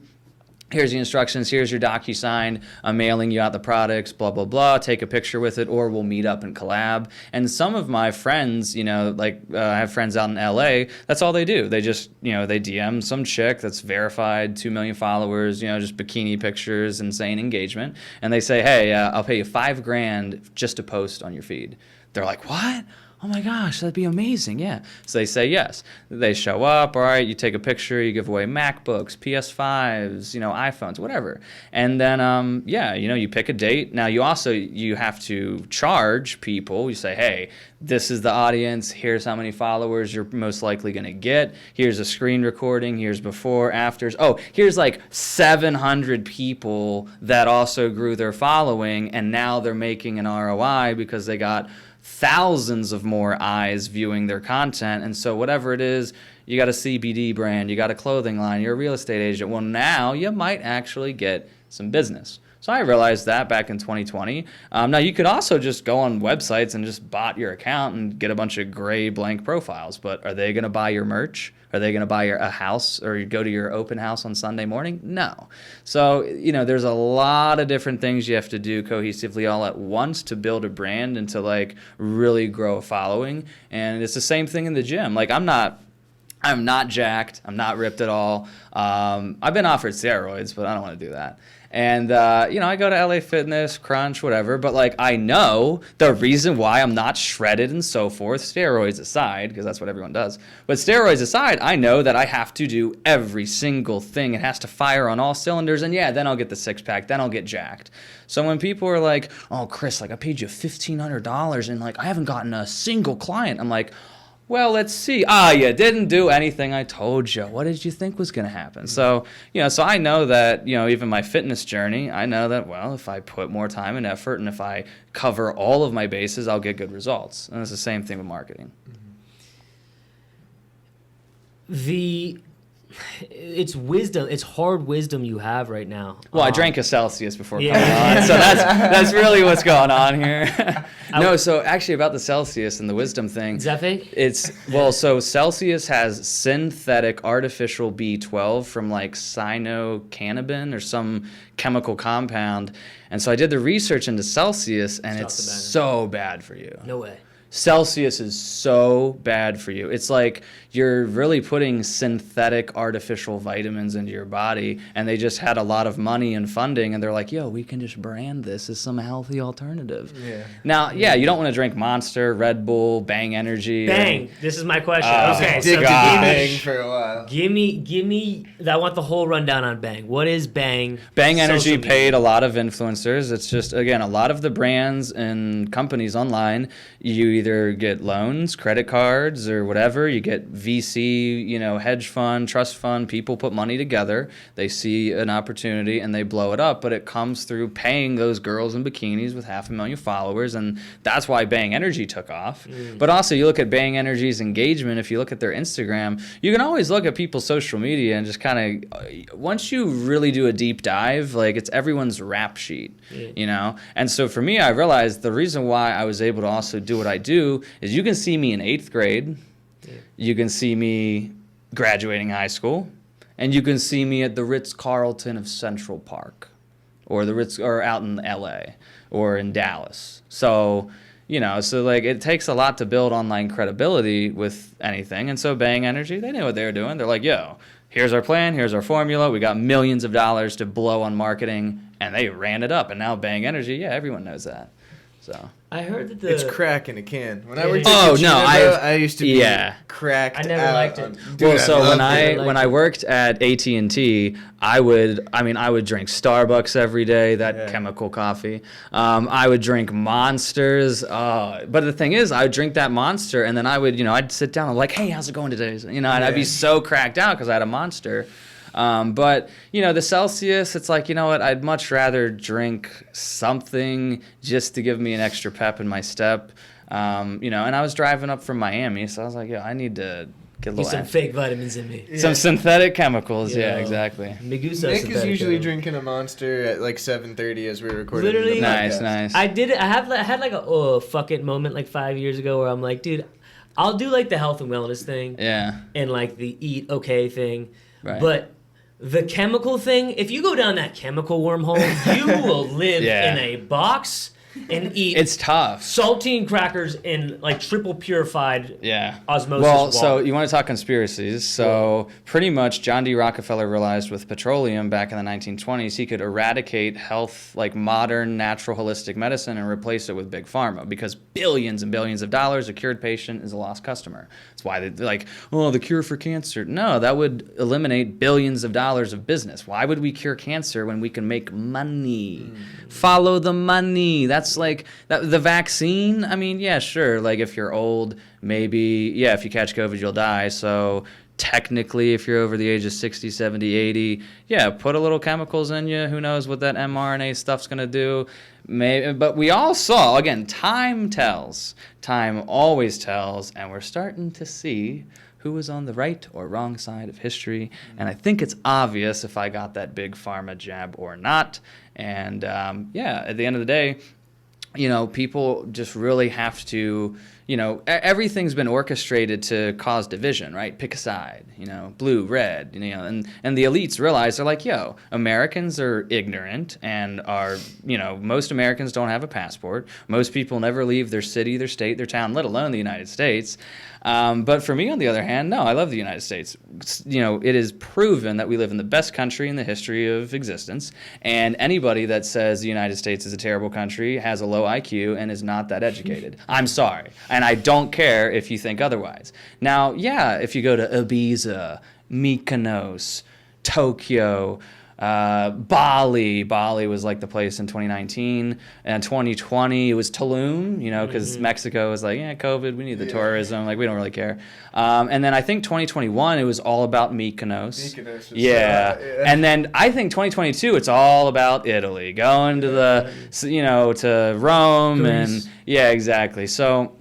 B: Here's the instructions, here's your DocuSign, I'm mailing you out the products, blah, blah, blah, take a picture with it, or we'll meet up and collab. And some of my friends, I have friends out in LA, that's all they do. They just, they DM some chick that's verified, 2 million followers, just bikini pictures, insane engagement. And they say, hey, I'll pay you $5,000 just to post on your feed. They're like, what? Oh my gosh, that'd be amazing, yeah. So they say yes. They show up, all right, you take a picture, you give away MacBooks, PS5s, iPhones, whatever. And then, you pick a date. Now, you have to charge people. You say, hey, this is the audience, here's how many followers you're most likely going to get. Here's a screen recording, here's before, afters. Oh, here's like 700 people that also grew their following, and now they're making an ROI because they got thousands of more eyes viewing their content. And so whatever it is, you got a CBD brand, you got a clothing line, you're a real estate agent. Well, now you might actually get some business. So I realized that back in 2020. Now, you could also just go on websites and just bot your account and get a bunch of gray blank profiles. But are they going to buy your merch? Are they going to buy a house or go to your open house on Sunday morning? No. So, there's a lot of different things you have to do cohesively all at once to build a brand and to really grow a following. And it's the same thing in the gym. I'm not jacked. I'm not ripped at all. I've been offered steroids, but I don't want to do that. And, I go to LA Fitness, Crunch, whatever, but I know the reason why I'm not shredded and so forth, steroids aside, because that's what everyone does. But steroids aside, I know that I have to do every single thing. It has to fire on all cylinders. And then I'll get the six pack, then I'll get jacked. So when people are like, oh, Chris, I paid you $1,500 and I haven't gotten a single client. I'm like, well, let's see. You didn't do anything I told you. What did you think was going to happen? So, so I know that, even my fitness journey, I know that, well, if I put more time and effort and if I cover all of my bases, I'll get good results. And it's the same thing with marketing.
A: It's wisdom. It's hard wisdom you have right now.
B: Well, I drank a Celsius before coming on, so that's really what's going on here. No, so actually about the Celsius and the wisdom thing.
A: Is that fake?
B: So Celsius has synthetic artificial B12 from cyanocannabin or some chemical compound, and so I did the research into Celsius, and it's so bad for you.
A: No way.
B: Celsius is so bad for you. It's like you're really putting synthetic artificial vitamins into your body, and they just had a lot of money and funding, and they're like, yo, we can just brand this as some healthy alternative. Yeah. Now, you don't want to drink Monster, Red Bull, Bang Energy.
A: Bang. This is my question. Okay,
C: so Bang for a while.
A: Give me, I want the whole rundown on Bang. What is Bang?
B: Bang Energy paid a lot of influencers. It's just, again, a lot of the brands and companies online, you either get loans, credit cards, or whatever. You get VC, hedge fund, trust fund. People put money together. They see an opportunity and they blow it up. But it comes through paying those girls in bikinis with 500,000 followers, and that's why Bang Energy took off. But also, you look at Bang Energy's engagement. If you look at their Instagram, you can always look at people's social media and just kind of, once you really do a deep dive, it's everyone's rap sheet, And so for me, I realized the reason why I was able to also do what I do is you can see me in 8th grade, you can see me graduating high school, and you can see me at the Ritz-Carlton of Central Park, or the Ritz, or out in LA, or in Dallas. So, it takes a lot to build online credibility with anything. And so Bang Energy, they knew what they were doing. They're like, yo, here's our plan, here's our formula, we got millions of dollars to blow on marketing, and they ran it up. And now Bang Energy, everyone knows that. So
A: I heard that
C: it's crack in a can. When I worked
B: I
C: used to be cracked.
A: I never liked it.
B: Dude, so when I worked at AT&T, I would drink Starbucks every day, that chemical coffee. I would drink Monsters. But the thing is, I would drink that Monster, and then I'd sit down and like, hey, how's it going today? And I'd be so cracked out because I had a Monster. But the Celsius, it's like, what, I'd much rather drink something just to give me an extra pep in my step. And I was driving up from Miami, so I was like, I need to Get a
A: Get
B: little
A: some fake vitamins in me.
B: some synthetic chemicals. Yeah,
A: Yo.
B: exactly.
A: Migusa
C: Nick is
A: synthetic
C: usually
A: chemical.
C: drinking a Monster at like 7:30 as we're recording.
A: Literally?
C: the
B: Nice,
C: podcast.
B: nice.
A: I did it. I had like a fuck it moment like 5 years ago where I'm like, dude, I'll do like the health and wellness thing
B: Yeah.
A: and like the eat okay thing,
B: Right.
A: but the chemical thing, if you go down that chemical wormhole, you will live
B: Yeah.
A: in a box and eat
B: It's tough.
A: saltine crackers in like triple purified
B: Yeah.
A: osmosis
B: Well,
A: water.
B: so you want to talk conspiracies. So pretty much John D. Rockefeller realized with petroleum back in the 1920s, he could eradicate health, like modern natural holistic medicine, and replace it with big pharma because billions and billions of dollars, a cured patient is a lost customer. That's why they're like, oh, the cure for cancer. No, that would eliminate billions of dollars of business. Why would we cure cancer when we can make money? Follow the money. That's like the vaccine. I mean, yeah, sure. Like if you're old, maybe, yeah, if you catch COVID, you'll die. So technically, if you're over the age of 60, 70, 80, yeah, put a little chemicals in you. Who knows what that mRNA stuff's going to do. Maybe, but we all saw, again, time tells. Time always tells. And we're starting to see who was on the right or wrong side of history. And I think it's obvious if I got that big pharma jab or not. And yeah, at the end of the day, you know, people just really have to, you know, everything's been orchestrated to cause division, right? Pick a side, you know, blue, red, you know, and the elites realize they're like, yo, Americans are ignorant and are, you know, most Americans don't have a passport. Most people never leave their city, their state, their town, let alone the United States. But for me, on the other hand, no, I love the United States. You know, it is proven that we live in the best country in the history of existence. And anybody that says the United States is a terrible country has a low IQ and is not that educated. I'm sorry. And I don't care if you think otherwise. Now, yeah, if you go to Ibiza, Mykonos, Tokyo, Bali was like the place in 2019, and 2020 it was Tulum, you know, because Mexico was like, yeah, COVID, we need the tourism, like we don't really care. And then I think 2021 it was all about Mykonos. Yeah. And then I think 2022 it's all about Italy, going to the, you know, to Rome,
A: Greece.
B: and yeah, exactly. So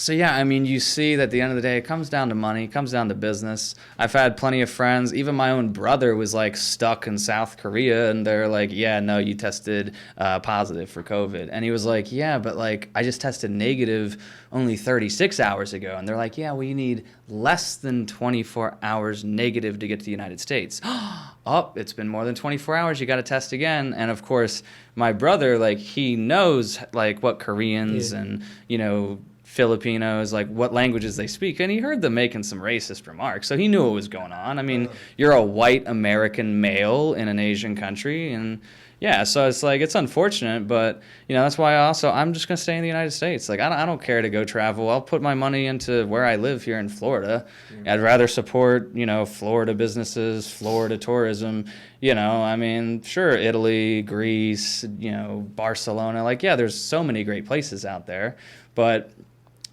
B: yeah, I mean, you see that at the end of the day, it comes down to money, it comes down to business. I've had plenty of friends, even my own brother was like stuck in South Korea, and they're like, yeah, no, you tested positive for COVID. And he was like, yeah, but like, I just tested negative only 36 hours ago. And they're like, yeah, well, you need less than 24 hours negative to get to the United States. Oh, it's been more than 24 hours, you got to test again. And of course, my brother, like, he knows like what Koreans and, you know, Filipinos, like what languages they speak, and he heard them making some racist remarks, so he knew what was going on. I mean, you're a white American male in an Asian country, and yeah, so it's like, it's unfortunate, but you know, that's why I'm just gonna stay in the United States. Like, I don't care to go travel. I'll put my money into where I live here in Florida. I'd rather support, you know, Florida businesses, Florida tourism. You know, I mean, sure, Italy, Greece, you know, Barcelona. Like, yeah, there's so many great places out there, but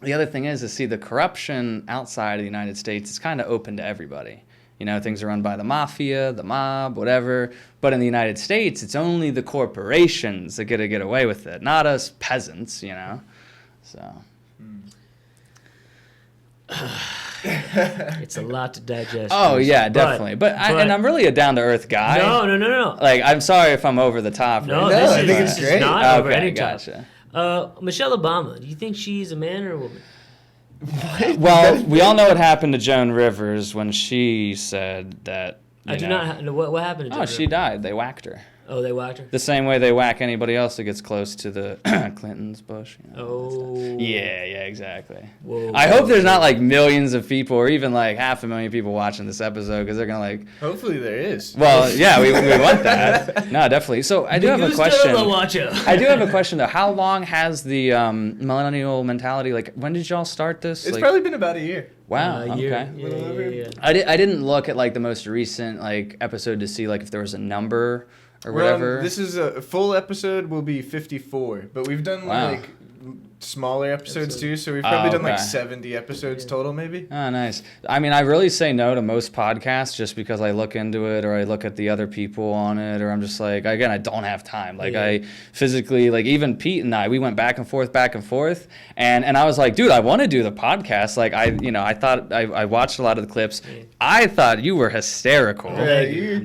B: the other thing is see, the corruption outside of the United States is kind of open to everybody. You know, things are run by the mafia, the mob, whatever. But in the United States, it's only the corporations that get to get away with it, not us peasants, you know. So.
A: It's a lot to digest.
B: Oh, yeah, definitely. But I'm really a down-to-earth guy.
A: No.
B: Like, I'm sorry if I'm over the top.
A: No,
B: right?
C: I think it's
A: this
C: great.
A: is not over
B: Okay,
A: any top.
B: gotcha.
A: Michelle Obama, do you think she's a man or a woman?
B: Well, we all know what happened to Joan Rivers when she said that.
A: I do not. What happened to
B: Oh,
A: Joan
B: she
A: Rivers?
B: died. They whacked her.
A: Oh, they whacked her?
B: The same way they whack anybody else that gets close to the Clintons, Bush. You know,
A: Oh.
B: yeah, exactly.
A: Whoa.
B: I hope there's not like millions of people or even like 500,000 people watching this episode because they're going to like.
C: Hopefully there is.
B: Well, yeah, we want that. No, definitely. So I do have a question. I do have a question though. How long has the millennial mentality, like when did y'all start this?
C: It's
B: like,
C: probably been about a year.
B: Wow,
A: Yeah,
B: okay.
A: yeah.
B: I didn't look at like the most recent like episode to see like if there was a number or whatever.
C: This is a full episode will be 54, but we've done
B: Wow.
C: like smaller episodes too, so we've probably done like
B: okay.
C: 70 episodes total, maybe.
B: Oh, nice. I mean, I really say no to most podcasts just because I look into it or I look at the other people on it, or I'm just like, again, I don't have time. Like, I physically, like, even Pete and I, we went back and forth, and I was like, dude, I want to do the podcast. Like, I thought, I watched a lot of the clips. I thought you were hysterical.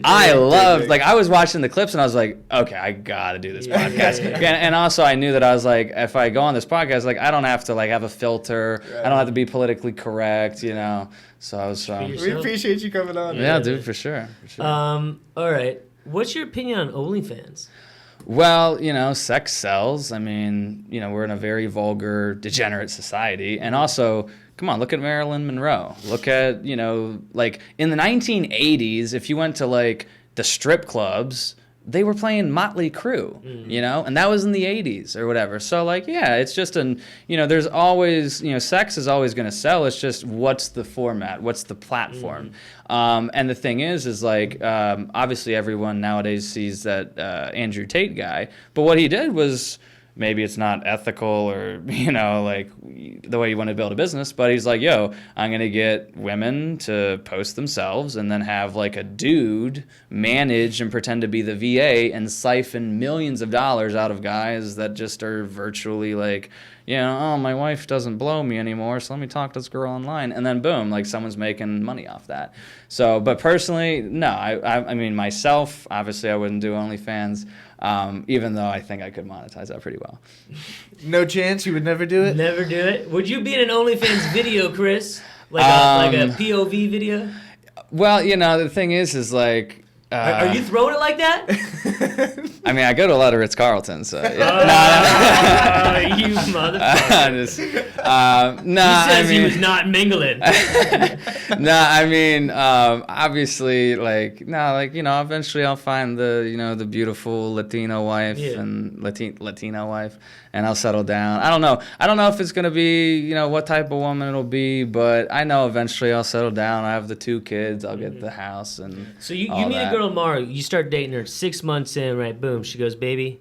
B: I loved, like, I was watching the clips and I was like, okay, I gotta do this podcast. And also I knew that I was like, if I go on this podcast, like, I don't have to like have a filter. I don't have to be politically correct, you know. So I was
C: we appreciate you coming on.
B: Yeah, dude, for sure.
A: All right. What's your opinion on OnlyFans?
B: Well, you know, sex sells. I mean, you know, we're in a very vulgar, degenerate society. And also, come on, look at Marilyn Monroe. Look at, you know, like in the 1980s, if you went to like the strip clubs, they were playing Motley Crue, you know, and that was in the 80s or whatever. So, like, yeah, it's just you know, there's always, you know, sex is always going to sell. It's just what's the format? What's the platform? And the thing is like, obviously everyone nowadays sees that Andrew Tate guy, but what he did was, maybe it's not ethical or, you know, like the way you want to build a business, but he's like, yo, I'm going to get women to post themselves and then have like a dude manage and pretend to be the VA and siphon millions of dollars out of guys that just are virtually like, you know, oh, my wife doesn't blow me anymore, so let me talk to this girl online. And then boom, like someone's making money off that. So, but personally, no, I mean, myself, obviously I wouldn't do OnlyFans. Even though I think I could monetize that pretty well.
C: No chance? You would never do it?
A: Never do it? Would you be in an OnlyFans video, Cris? Like a POV video?
B: Well, you know, the thing is like...
A: are you throwing it like that?
B: I mean, I go to a lot of Ritz-Carlton, so...
A: Yeah. You motherfucker.
B: He
A: says he was not mingling.
B: I mean, obviously, like, you know, eventually I'll find the, you know, the beautiful Latino wife and Latina wife, and I'll settle down. I don't know if it's going to be, you know, what type of woman it'll be, but I know eventually I'll settle down. I have the 2 kids. I'll get the house and
A: So you meet a girl tomorrow. You start dating her 6 months in, right? Boom. She goes, baby,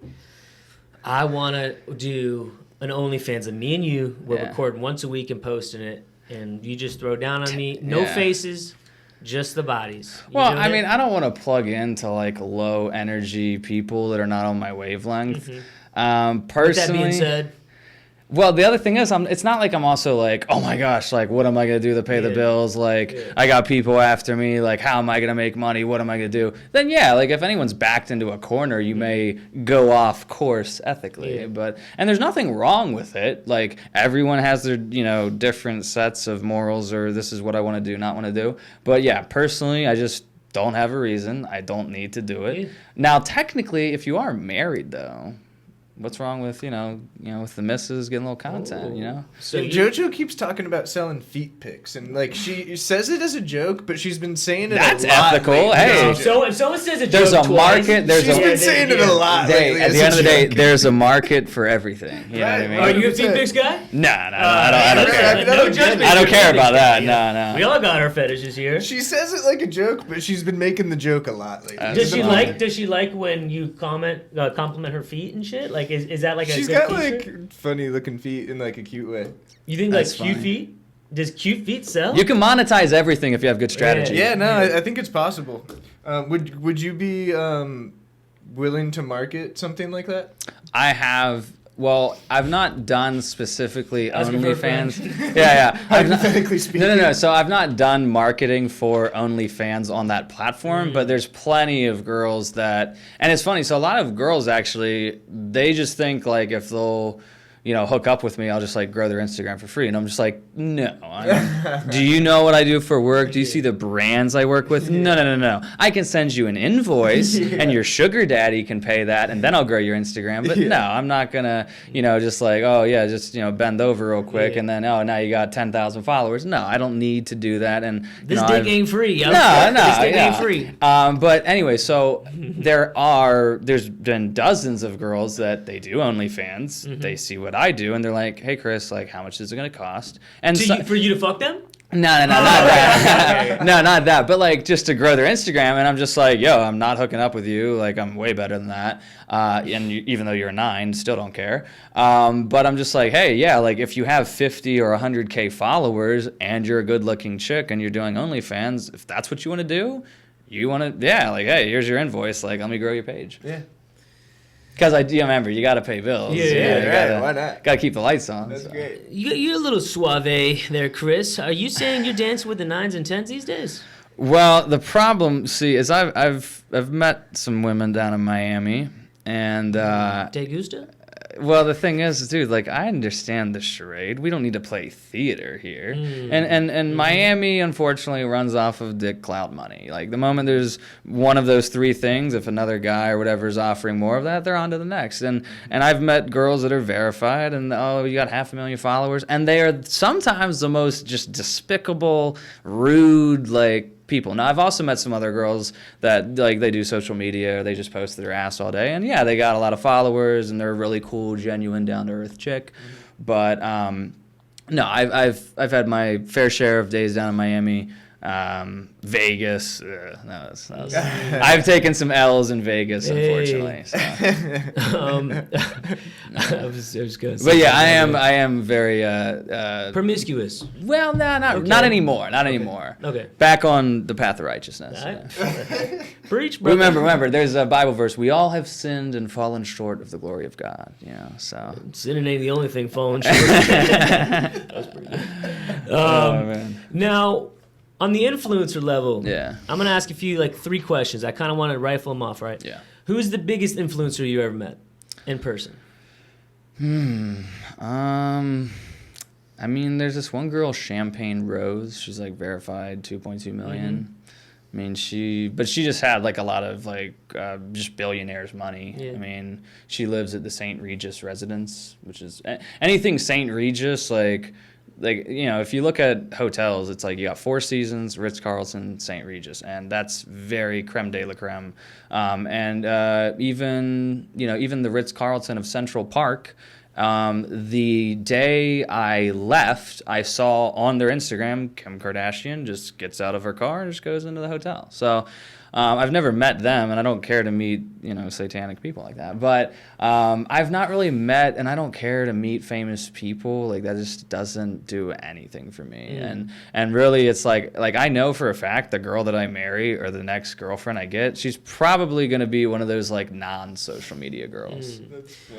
A: I want to do an OnlyFans, and me and you will record once a week and posting it, and you just throw down on me. No faces, just the bodies.
B: Well, I mean, I don't want to plug into like low energy people that are not on my wavelength. Personally,
A: with that being said,
B: well, the other thing is, it's not like I'm also like, oh my gosh, like, what am I going to do to pay the bills? Like, I got people after me. Like, how am I going to make money? What am I going to do? Then, yeah, like, if anyone's backed into a corner, you may go off course ethically. And there's nothing wrong with it. Like, everyone has their, you know, different sets of morals, or this is what I want to do, not want to do. But, yeah, personally, I just don't have a reason. I don't need to do it. Now, technically, if you are married, though... What's wrong with, you know, with the missus getting a little content, you know?
C: So JoJo keeps talking about selling feet pics, and like she says it as a joke, but she's been saying it
B: That's
C: a lot
B: ethical.
C: lately.
B: Hey,
A: so if someone says a
B: there's
A: joke
B: a market.
C: She's been saying it a lot lately.
B: At the end of the day, there's a market for everything. You know what I mean?
A: Are you a feet pics guy?
B: No, I don't care.
A: No judgment.
B: I don't care about that. No.
A: We all got our fetishes here.
C: She says it like a joke, but she's been making the joke a lot lately.
A: Does she like when you compliment her feet and shit? Like is that like a
C: She's got like funny looking feet in like a cute way.
A: You think like cute feet? Does cute feet sell?
B: You can monetize everything if you have good strategy.
C: Yeah, I think it's possible. Would you be willing to market something like that?
B: I have. Well, I've not done specifically OnlyFans. Yeah.
C: Hypothetically speaking.
B: No. So I've not done marketing for OnlyFans on that platform, but there's plenty of girls that, and it's funny. So a lot of girls actually, they just think like if they'll, you know, hook up with me, I'll just like grow their Instagram for free. And I'm just like, no. Do you know what I do for work? Do you see the brands I work with? No. I can send you an invoice and your sugar daddy can pay that and then I'll grow your Instagram. But no, I'm not going to, you know, just like, oh yeah, just, you know, bend over real quick and then, oh, now you got 10,000 followers. No, I don't need to do that. And
A: this dick ain't free.
B: No.
A: This dick ain't free.
B: But anyway, so there's been dozens of girls that they do OnlyFans. They see what I do and they're like, hey Cris, like how much is it going to cost? And
A: for you to fuck them?
B: No, not that. No, not that. But like just to grow their Instagram, and I'm just like, yo, I'm not hooking up with you. Like I'm way better than that. And even though you're a 9, still don't care. But I'm just like, hey, yeah, like if you have 50 or 100K followers and you're a good-looking chick and you're doing OnlyFans, if that's what you want to do, like, hey, here's your invoice. Like, let me grow your page.
C: Yeah.
B: Because remember, you got to pay bills.
C: Yeah, right. Why not?
B: Got to keep the lights on.
C: That's great.
A: You're a little suave there, Cris. Are you saying you're dancing with the 9s and 10s these days?
B: Well, the problem, is I've met some women down in Miami, and
A: Te gusta?
B: well, the thing is, dude, like I understand the charade. We don't need to play theater here. And Miami, unfortunately, runs off of dick clout money. Like the moment there's one of those 3 things, if another guy or whatever is offering more of that, they're on to the next. And I've met girls that are verified, and you got 500,000 followers, and they are sometimes the most just despicable, rude, like people. Now, I've also met some other girls that like they do social media, they just post their ass all day, and yeah, they got a lot of followers, and they're a really cool, genuine, down-to-earth chick. But no, I've had my fair share of days down in Miami. Vegas. I've taken some L's in Vegas, unfortunately. So.
A: I was gonna say.
B: But yeah, I am very
A: promiscuous.
B: Well, not anymore. Not anymore.
A: Okay.
B: Back on the path of righteousness.
A: Preach, brother.
B: Remember, there's a Bible verse. We all have sinned and fallen short of the glory of God. So
A: sinning ain't the only thing falling short. That was pretty good.
B: Man.
A: Now, on the influencer level,
B: Yeah.
A: I'm gonna ask you like 3 questions. I kind of want to rifle them off, right?
B: Yeah.
A: Who's the biggest influencer you ever met in person?
B: I mean, there's this one girl, Champagne Rose. She's like verified 2.2 million. I mean, she just had like a lot of like just billionaires' money.
A: Yeah.
B: I mean, she lives at the St. Regis residence, which is anything St. Regis, like if you look at hotels, it's like you got 4 Seasons, Ritz-Carlton, St. Regis, and that's very creme de la creme. And even the Ritz-Carlton of Central Park, the day I left, I saw on their Instagram, Kim Kardashian just gets out of her car and just goes into the hotel. So I've never met them, and I don't care to meet, satanic people like that. But I've not really met, and I don't care to meet famous people. Like, that just doesn't do anything for me. And really, it's like I know for a fact the girl that I marry or the next girlfriend I get, she's probably going to be one of those, like, non-social media girls.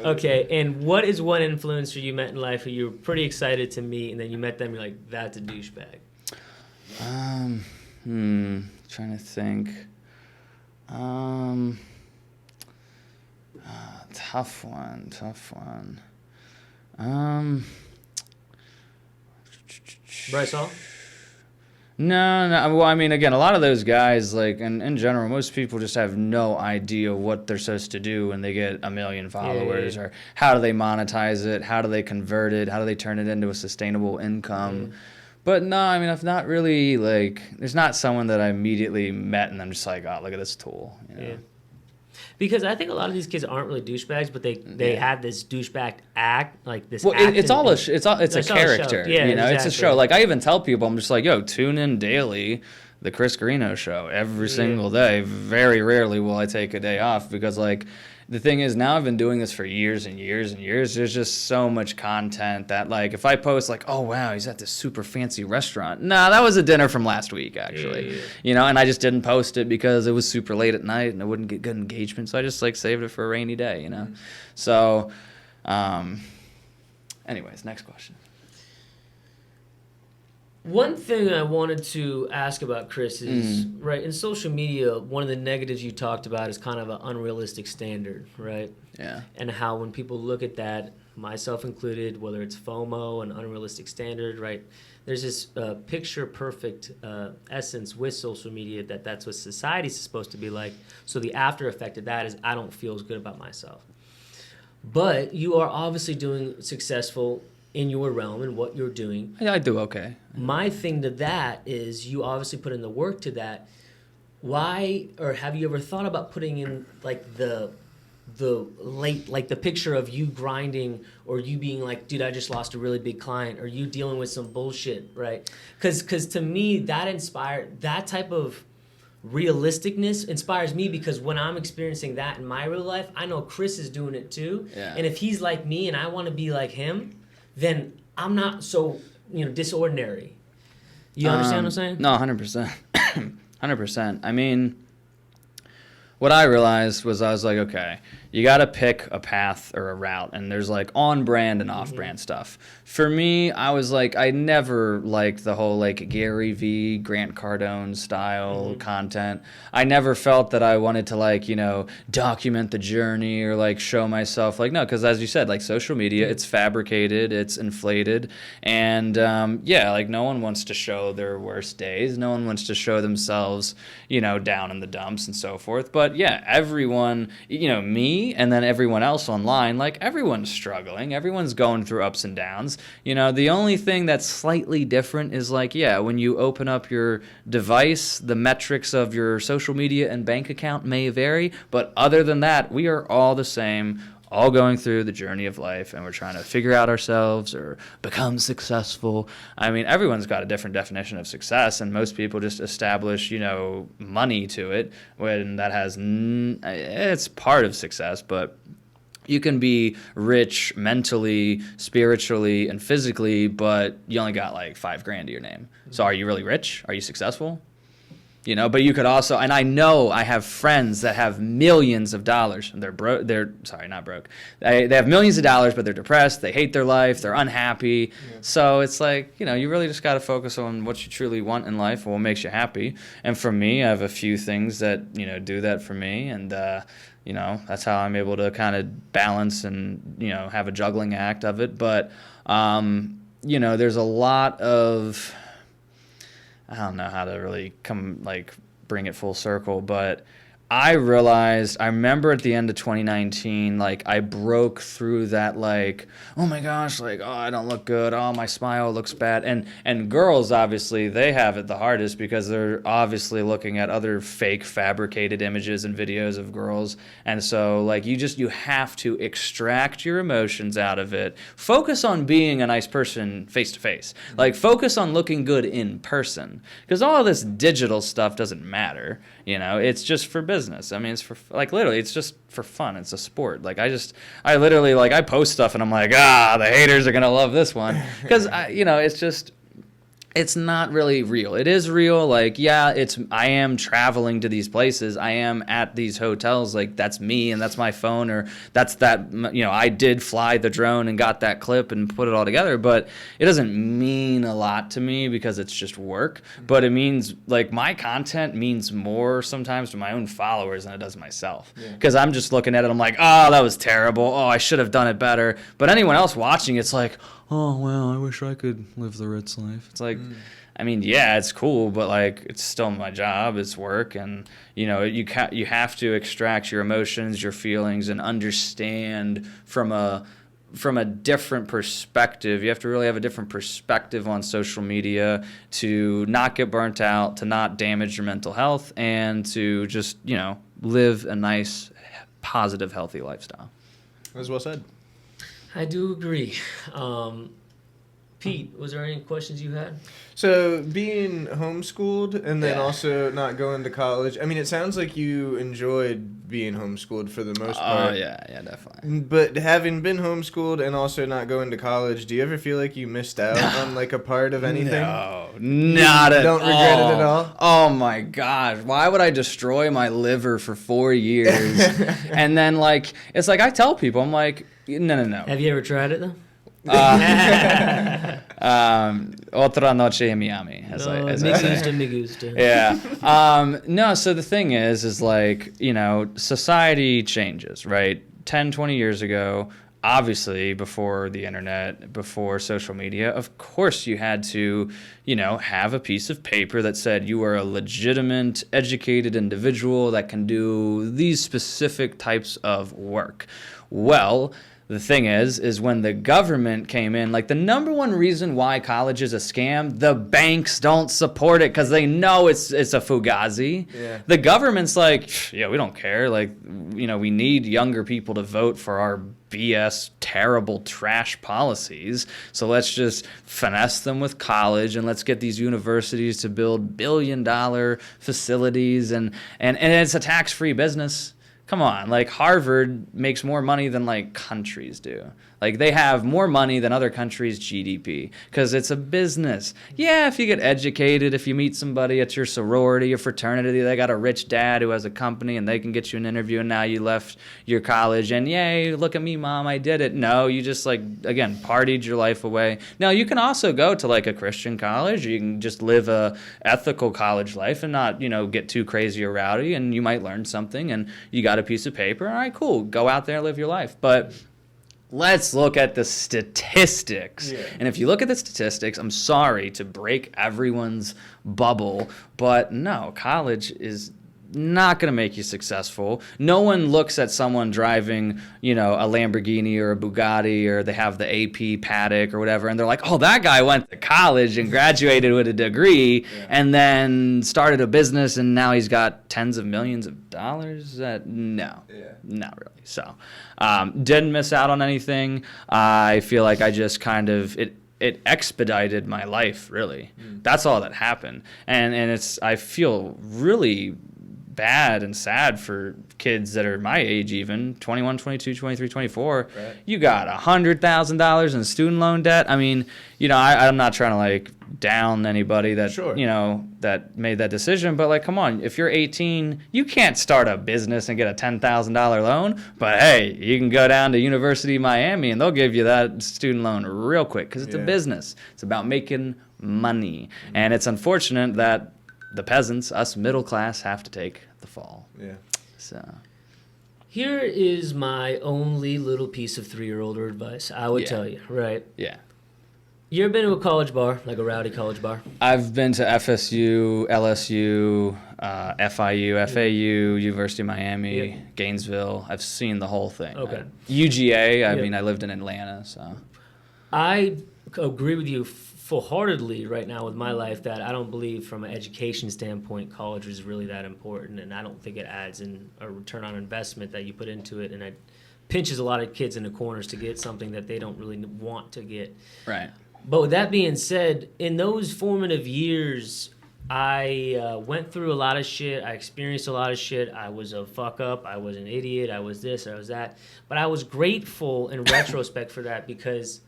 A: Okay, and what is one influencer you met in life who you were pretty excited to meet, and then you met them, you're like, that's a douchebag?
B: Trying to think. Tough one.
A: Bryce Hall?
B: No. Well, I mean, again, a lot of those guys, like, in general, most people just have no idea what they're supposed to do when they get 1 million followers, or how do they monetize it, how do they convert it, how do they turn it into a sustainable income. But no, I mean, I've not really, like, there's not someone that I immediately met and I'm just like, oh, look at this tool.
A: Yeah. Because I think a lot of these kids aren't really douchebags, but they have this douchebag act, like this.
B: Well, it's a character.
A: Yeah, exactly.
B: It's a show. Like, I even tell people, I'm just like, yo, tune in daily, the Cris Guarino show every single day. Very rarely will I take a day off because, like, the thing is, now I've been doing this for years and years and years. There's just so much content that, like, if I post, like, oh, wow, he's at this super fancy restaurant. Nah, that was a dinner from last week, actually. And I just didn't post it because it was super late at night and I wouldn't get good engagement. So I just, like, saved it for a rainy day, So, anyways, next question.
A: One thing I wanted to ask about, Cris, is, right, in social media, one of the negatives you talked about is kind of an unrealistic standard, right?
B: Yeah.
A: And how when people look at that, myself included, whether it's FOMO, an unrealistic standard, right, there's this picture-perfect essence with social media that's what society's supposed to be like. So the after effect of that is I don't feel as good about myself. But you are obviously doing successful in your realm and what you're doing.
B: Yeah, I do okay.
A: My thing to that is you obviously put in the work to that. Why, or have you ever thought about putting in like the the picture of you grinding or you being like, dude, I just lost a really big client, or you dealing with some bullshit, right? Because to me, that type of realisticness inspires me, because when I'm experiencing that in my real life, I know Cris is doing it too.
B: Yeah.
A: And if he's like me and I want to be like him, then I'm not so, disordinary. You understand what I'm saying?
B: No, 100%. 100%. I mean, what I realized was I was like, okay, you got to pick a path or a route, and there's like on-brand and off-brand stuff. For me, I was like, I never liked the whole like Gary V, Grant Cardone style content. I never felt that I wanted to like, document the journey or like show myself. Like, no, because as you said, like social media, it's fabricated, it's inflated, and like no one wants to show their worst days. No one wants to show themselves, down in the dumps and so forth. But yeah, everyone, me, and then everyone else online, like everyone's struggling, everyone's going through ups and downs. The only thing that's slightly different is like, when you open up your device, the metrics of your social media and bank account may vary, but other than that, we are all the same, all going through the journey of life, and we're trying to figure out ourselves or become successful. I mean, everyone's got a different definition of success, and most people just establish, money to it, when that it's part of success, but you can be rich mentally, spiritually, and physically, but you only got like $5,000 to your name. So are you really rich? Are you successful? But you could also, and I know I have friends that have millions of dollars, and they're not broke. They have millions of dollars, but they're depressed, they hate their life, they're unhappy. Yeah. So it's like, you really just got to focus on what you truly want in life and what makes you happy. And for me, I have a few things that, do that for me. And, that's how I'm able to kind of balance and, have a juggling act of it. But, there's a lot of, I don't know how to really bring it full circle, but I remember at the end of 2019, like I broke through that like, oh my gosh, like, oh, I don't look good. Oh, my smile looks bad. And girls, obviously, they have it the hardest because they're obviously looking at other fake fabricated images and videos of girls. And so like you have to extract your emotions out of it. Focus on being a nice person face to face. Like focus on looking good in person, because all this digital stuff doesn't matter. It's just for business. I mean, it's for like literally, it's just for fun. It's a sport. Like I literally like I post stuff and I'm like, the haters are gonna love this one, because it's just. It's not really real. It is real. Like, I am traveling to these places. I am at these hotels. Like, that's me and that's my phone, or that's that, I did fly the drone and got that clip and put it all together. But it doesn't mean a lot to me because it's just work. But it means, like, my content means more sometimes to my own followers than it does myself. Because I'm just looking at it. I'm like, oh, that was terrible. Oh, I should have done it better. But anyone else watching, it's like, oh, well, I wish I could live the Ritz life. It's like, I mean, it's cool, but like, it's still my job, it's work, and you have to extract your emotions, your feelings, and understand from a different perspective. You have to really have a different perspective on social media to not get burnt out, to not damage your mental health, and to just, live a nice, positive, healthy lifestyle.
C: That was well said.
A: I do agree. Pete, was there any questions you had?
C: So being homeschooled and then also not going to college, I mean, it sounds like you enjoyed being homeschooled for the most part.
B: Oh, yeah, definitely.
C: But having been homeschooled and also not going to college, do you ever feel like you missed out on like a part of anything?
B: No, not at all.
C: Don't regret it at all?
B: Oh my gosh, why would I destroy my liver for 4 years? And then like, it's like I tell people, I'm like, no.
A: Have you ever tried it though?
B: Otra noche in Miami.
A: Me gusta.
B: Yeah. No, so the thing is like, society changes, right? 10, 20 years ago, obviously before the internet, before social media, of course you had to, have a piece of paper that said you are a legitimate, educated individual that can do these specific types of work. Well, the thing is when the government came in, like the number one reason why college is a scam, the banks don't support it because they know it's a fugazi.
C: Yeah.
B: The government's like, yeah, we don't care. Like, we need younger people to vote for our BS, terrible trash policies. So let's just finesse them with college and let's get these universities to build billion-dollar facilities and it's a tax-free business. Come on, like Harvard makes more money than like countries do. Like they have more money than other countries' GDP because it's a business. Yeah, if you get educated, if you meet somebody at your sorority or fraternity, they got a rich dad who has a company and they can get you an interview and now you left your college and yay, look at me, mom, I did it. No, you just like, again, partied your life away. Now, you can also go to like a Christian college or you can just live a ethical college life and not, get too crazy or rowdy and you might learn something and you got a piece of paper. All right, cool. Go out there, live your life. But let's look at the statistics. Yeah. And if you look at the statistics, I'm sorry to break everyone's bubble, but no, college is not going to make you successful. No one looks at someone driving, a Lamborghini or a Bugatti or they have the AP Paddock or whatever, and they're like, oh, that guy went to college and graduated with a degree and then started a business and now he's got tens of millions of dollars. No, not really. So didn't miss out on anything. I feel like I just kind of it expedited my life, really. That's all that happened. And I feel really bad and sad for kids that are my age, even 21, 22, 23, 24. Right. You got $100,000 in student loan debt. I mean, I'm not trying to like down anybody that that made that decision, but like, come on, if you're 18, you can't start a business and get a $10,000 loan. But hey, you can go down to University of Miami and they'll give you that student loan real quick because it's a business. It's about making money, and it's unfortunate that the peasants, us middle class, have to take the fall. Yeah. So
A: here is my only little piece of 3-year-older advice I would tell you, right?
B: Yeah.
A: You ever been to a college bar, like a rowdy college bar?
B: I've been to FSU, LSU, FIU, FAU, University of Miami, Gainesville. I've seen the whole thing.
A: Okay.
B: UGA, I mean, I lived in Atlanta, so.
A: I agree with you full-heartedly right now with my life that I don't believe from an education standpoint college is really that important, and I don't think it adds in a return on investment that you put into it, and it pinches a lot of kids in the corners to get something that they don't really want to get.
B: Right.
A: But with that being said, in those formative years, I went through a lot of shit. I experienced a lot of shit. I was a fuck up. I was an idiot. I was this. I was that. But I was grateful in retrospect for that because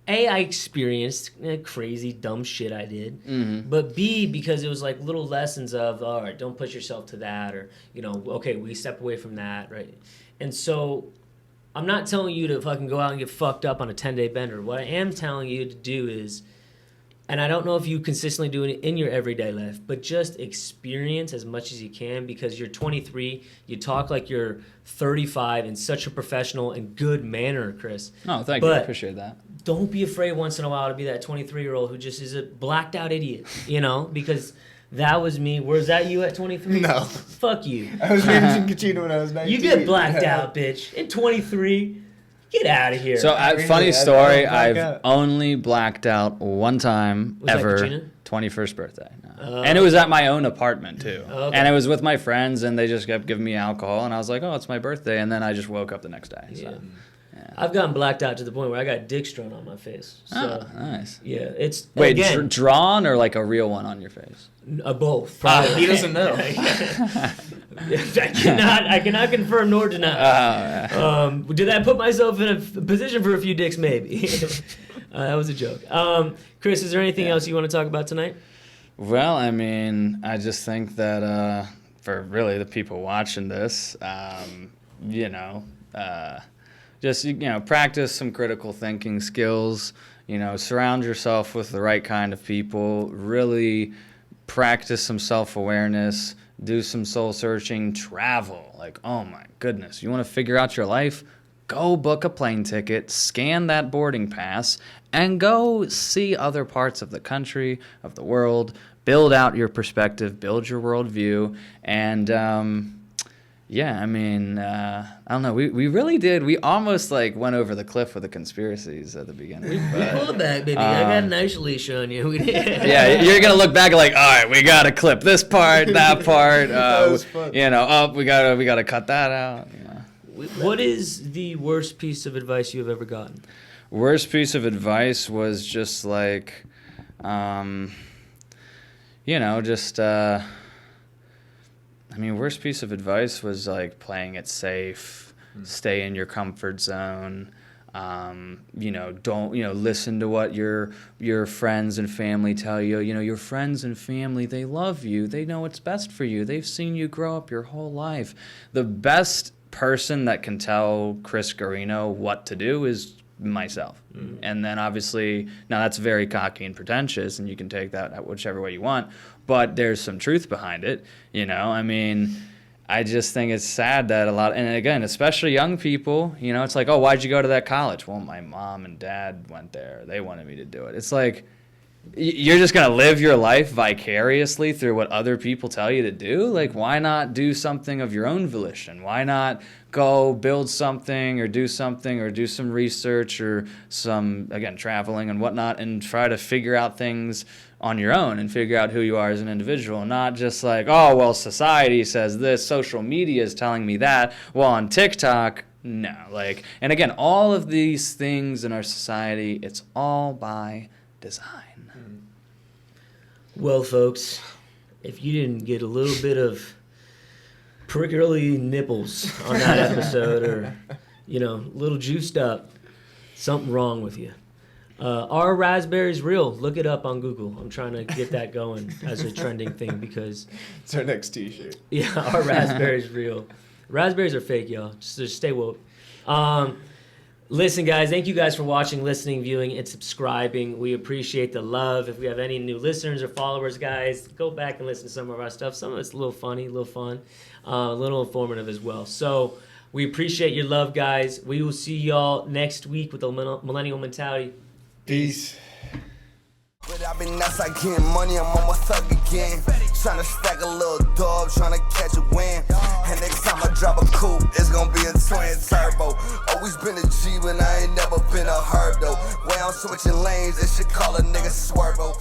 A: I experienced crazy, dumb shit I did. Mm-hmm. But B, because it was like little lessons of, all right, don't push yourself to that. Or, okay, we step away from that, right? And so I'm not telling you to fucking go out and get fucked up on a 10-day bender. What I am telling you to do is, and I don't know if you consistently do it in your everyday life, but just experience as much as you can because you're 23, you talk like you're 35 in such a professional and good manner, Chris.
B: Oh, thank you. I appreciate that.
A: Don't be afraid once in a while to be that 23-year-old who just is a blacked out idiot, because that was me. Was that you at 23?
C: No.
A: Fuck you.
C: I was managing Guarino when I was 19.
A: You get blacked out, bitch. At 23, get out of here.
B: So, funny story, I've only blacked out one time ever. 21st birthday. No. And it was at my own apartment, too. Okay. And it was with my friends, and they just kept giving me alcohol, and I was like, oh, it's my birthday. And then I just woke up the next day. So.
A: Yeah. I've gotten blacked out to the point where I got dick strewn on my face. So,
B: nice.
A: Yeah, it's
B: wait, again, drawn or like a real one on your face?
A: Both.
C: He doesn't know.
A: I cannot confirm nor deny. Did I put myself in a position for a few dicks? Maybe. That was a joke. Chris, is there anything else you want to talk about tonight?
B: Well, I mean, I just think that for really the people watching this, just practice some critical thinking skills. Surround yourself with the right kind of people. Really practice some self-awareness. Do some soul searching. Travel. Like, oh my goodness, you want to figure out your life? Go book a plane ticket, scan that boarding pass, and go see other parts of the country, of the world. Build out your perspective, build your worldview, and Yeah, I mean, I don't know. We really did. We almost like went over the cliff with the conspiracies at the beginning.
A: We pulled back, baby. I got a nice leash on you. We did.
B: Yeah, you're gonna look back and like, all right, we gotta clip this part, that part.
C: That was fun.
B: You know, we gotta cut that out. You know.
A: What is the worst piece of advice you have ever gotten?
B: Worst piece of advice was just like, you know, just. I mean, worst piece of advice was like playing it safe, stay in your comfort zone. You know, don't, you know, listen to what your friends and family tell you. You know, your friends and family, they love you. They know what's best for you. They've seen you grow up your whole life. The best person that can tell Cris Guarino what to do is myself. And then obviously, now that's very cocky and pretentious, and you can take that whichever way you want, but there's some truth behind it, you know? I mean, I just think it's sad that a lot, and again, especially young people, you know, it's like, oh, why'd you go to that college? Well, my mom and dad went there. They wanted me to do it. It's like, you're just going to live your life vicariously through what other people tell you to do? Like, why not do something of your own volition? Why not go build something or do some research or some, again, traveling and whatnot, and try to figure out things on your own and figure out who you are as an individual, not just like, oh, well, society says this, social media is telling me that, well, on TikTok, no. Like, and again, all of these things in our society, it's all by design.
A: Well, folks, if you didn't get a little bit of prickly nipples on that episode, or, you know, a little juiced up, something wrong with you. Are raspberries real? Look it up on Google. I'm trying to get that going as a trending thing because
C: It's our next t-shirt.
A: yeah, are raspberries real? Raspberries are fake, y'all. Just stay woke. Listen, guys, thank you guys for watching, listening, viewing, and subscribing. We appreciate the love. If we have any new listeners or followers, guys, go back and listen to some of our stuff. Some of it's a little funny, a little fun, a little informative as well. So we appreciate your love, guys. We will see y'all next week with the Millennial Mentality.
C: Peace.
D: But I've been outside getting money, I'm on my thug again. Tryna stack a little dub, tryna catch a win. And next time I drop a coupe, it's gonna be a twin turbo. Always been a G, but I ain't never been a herb though. Way I'm switching lanes, they should call a nigga swervo.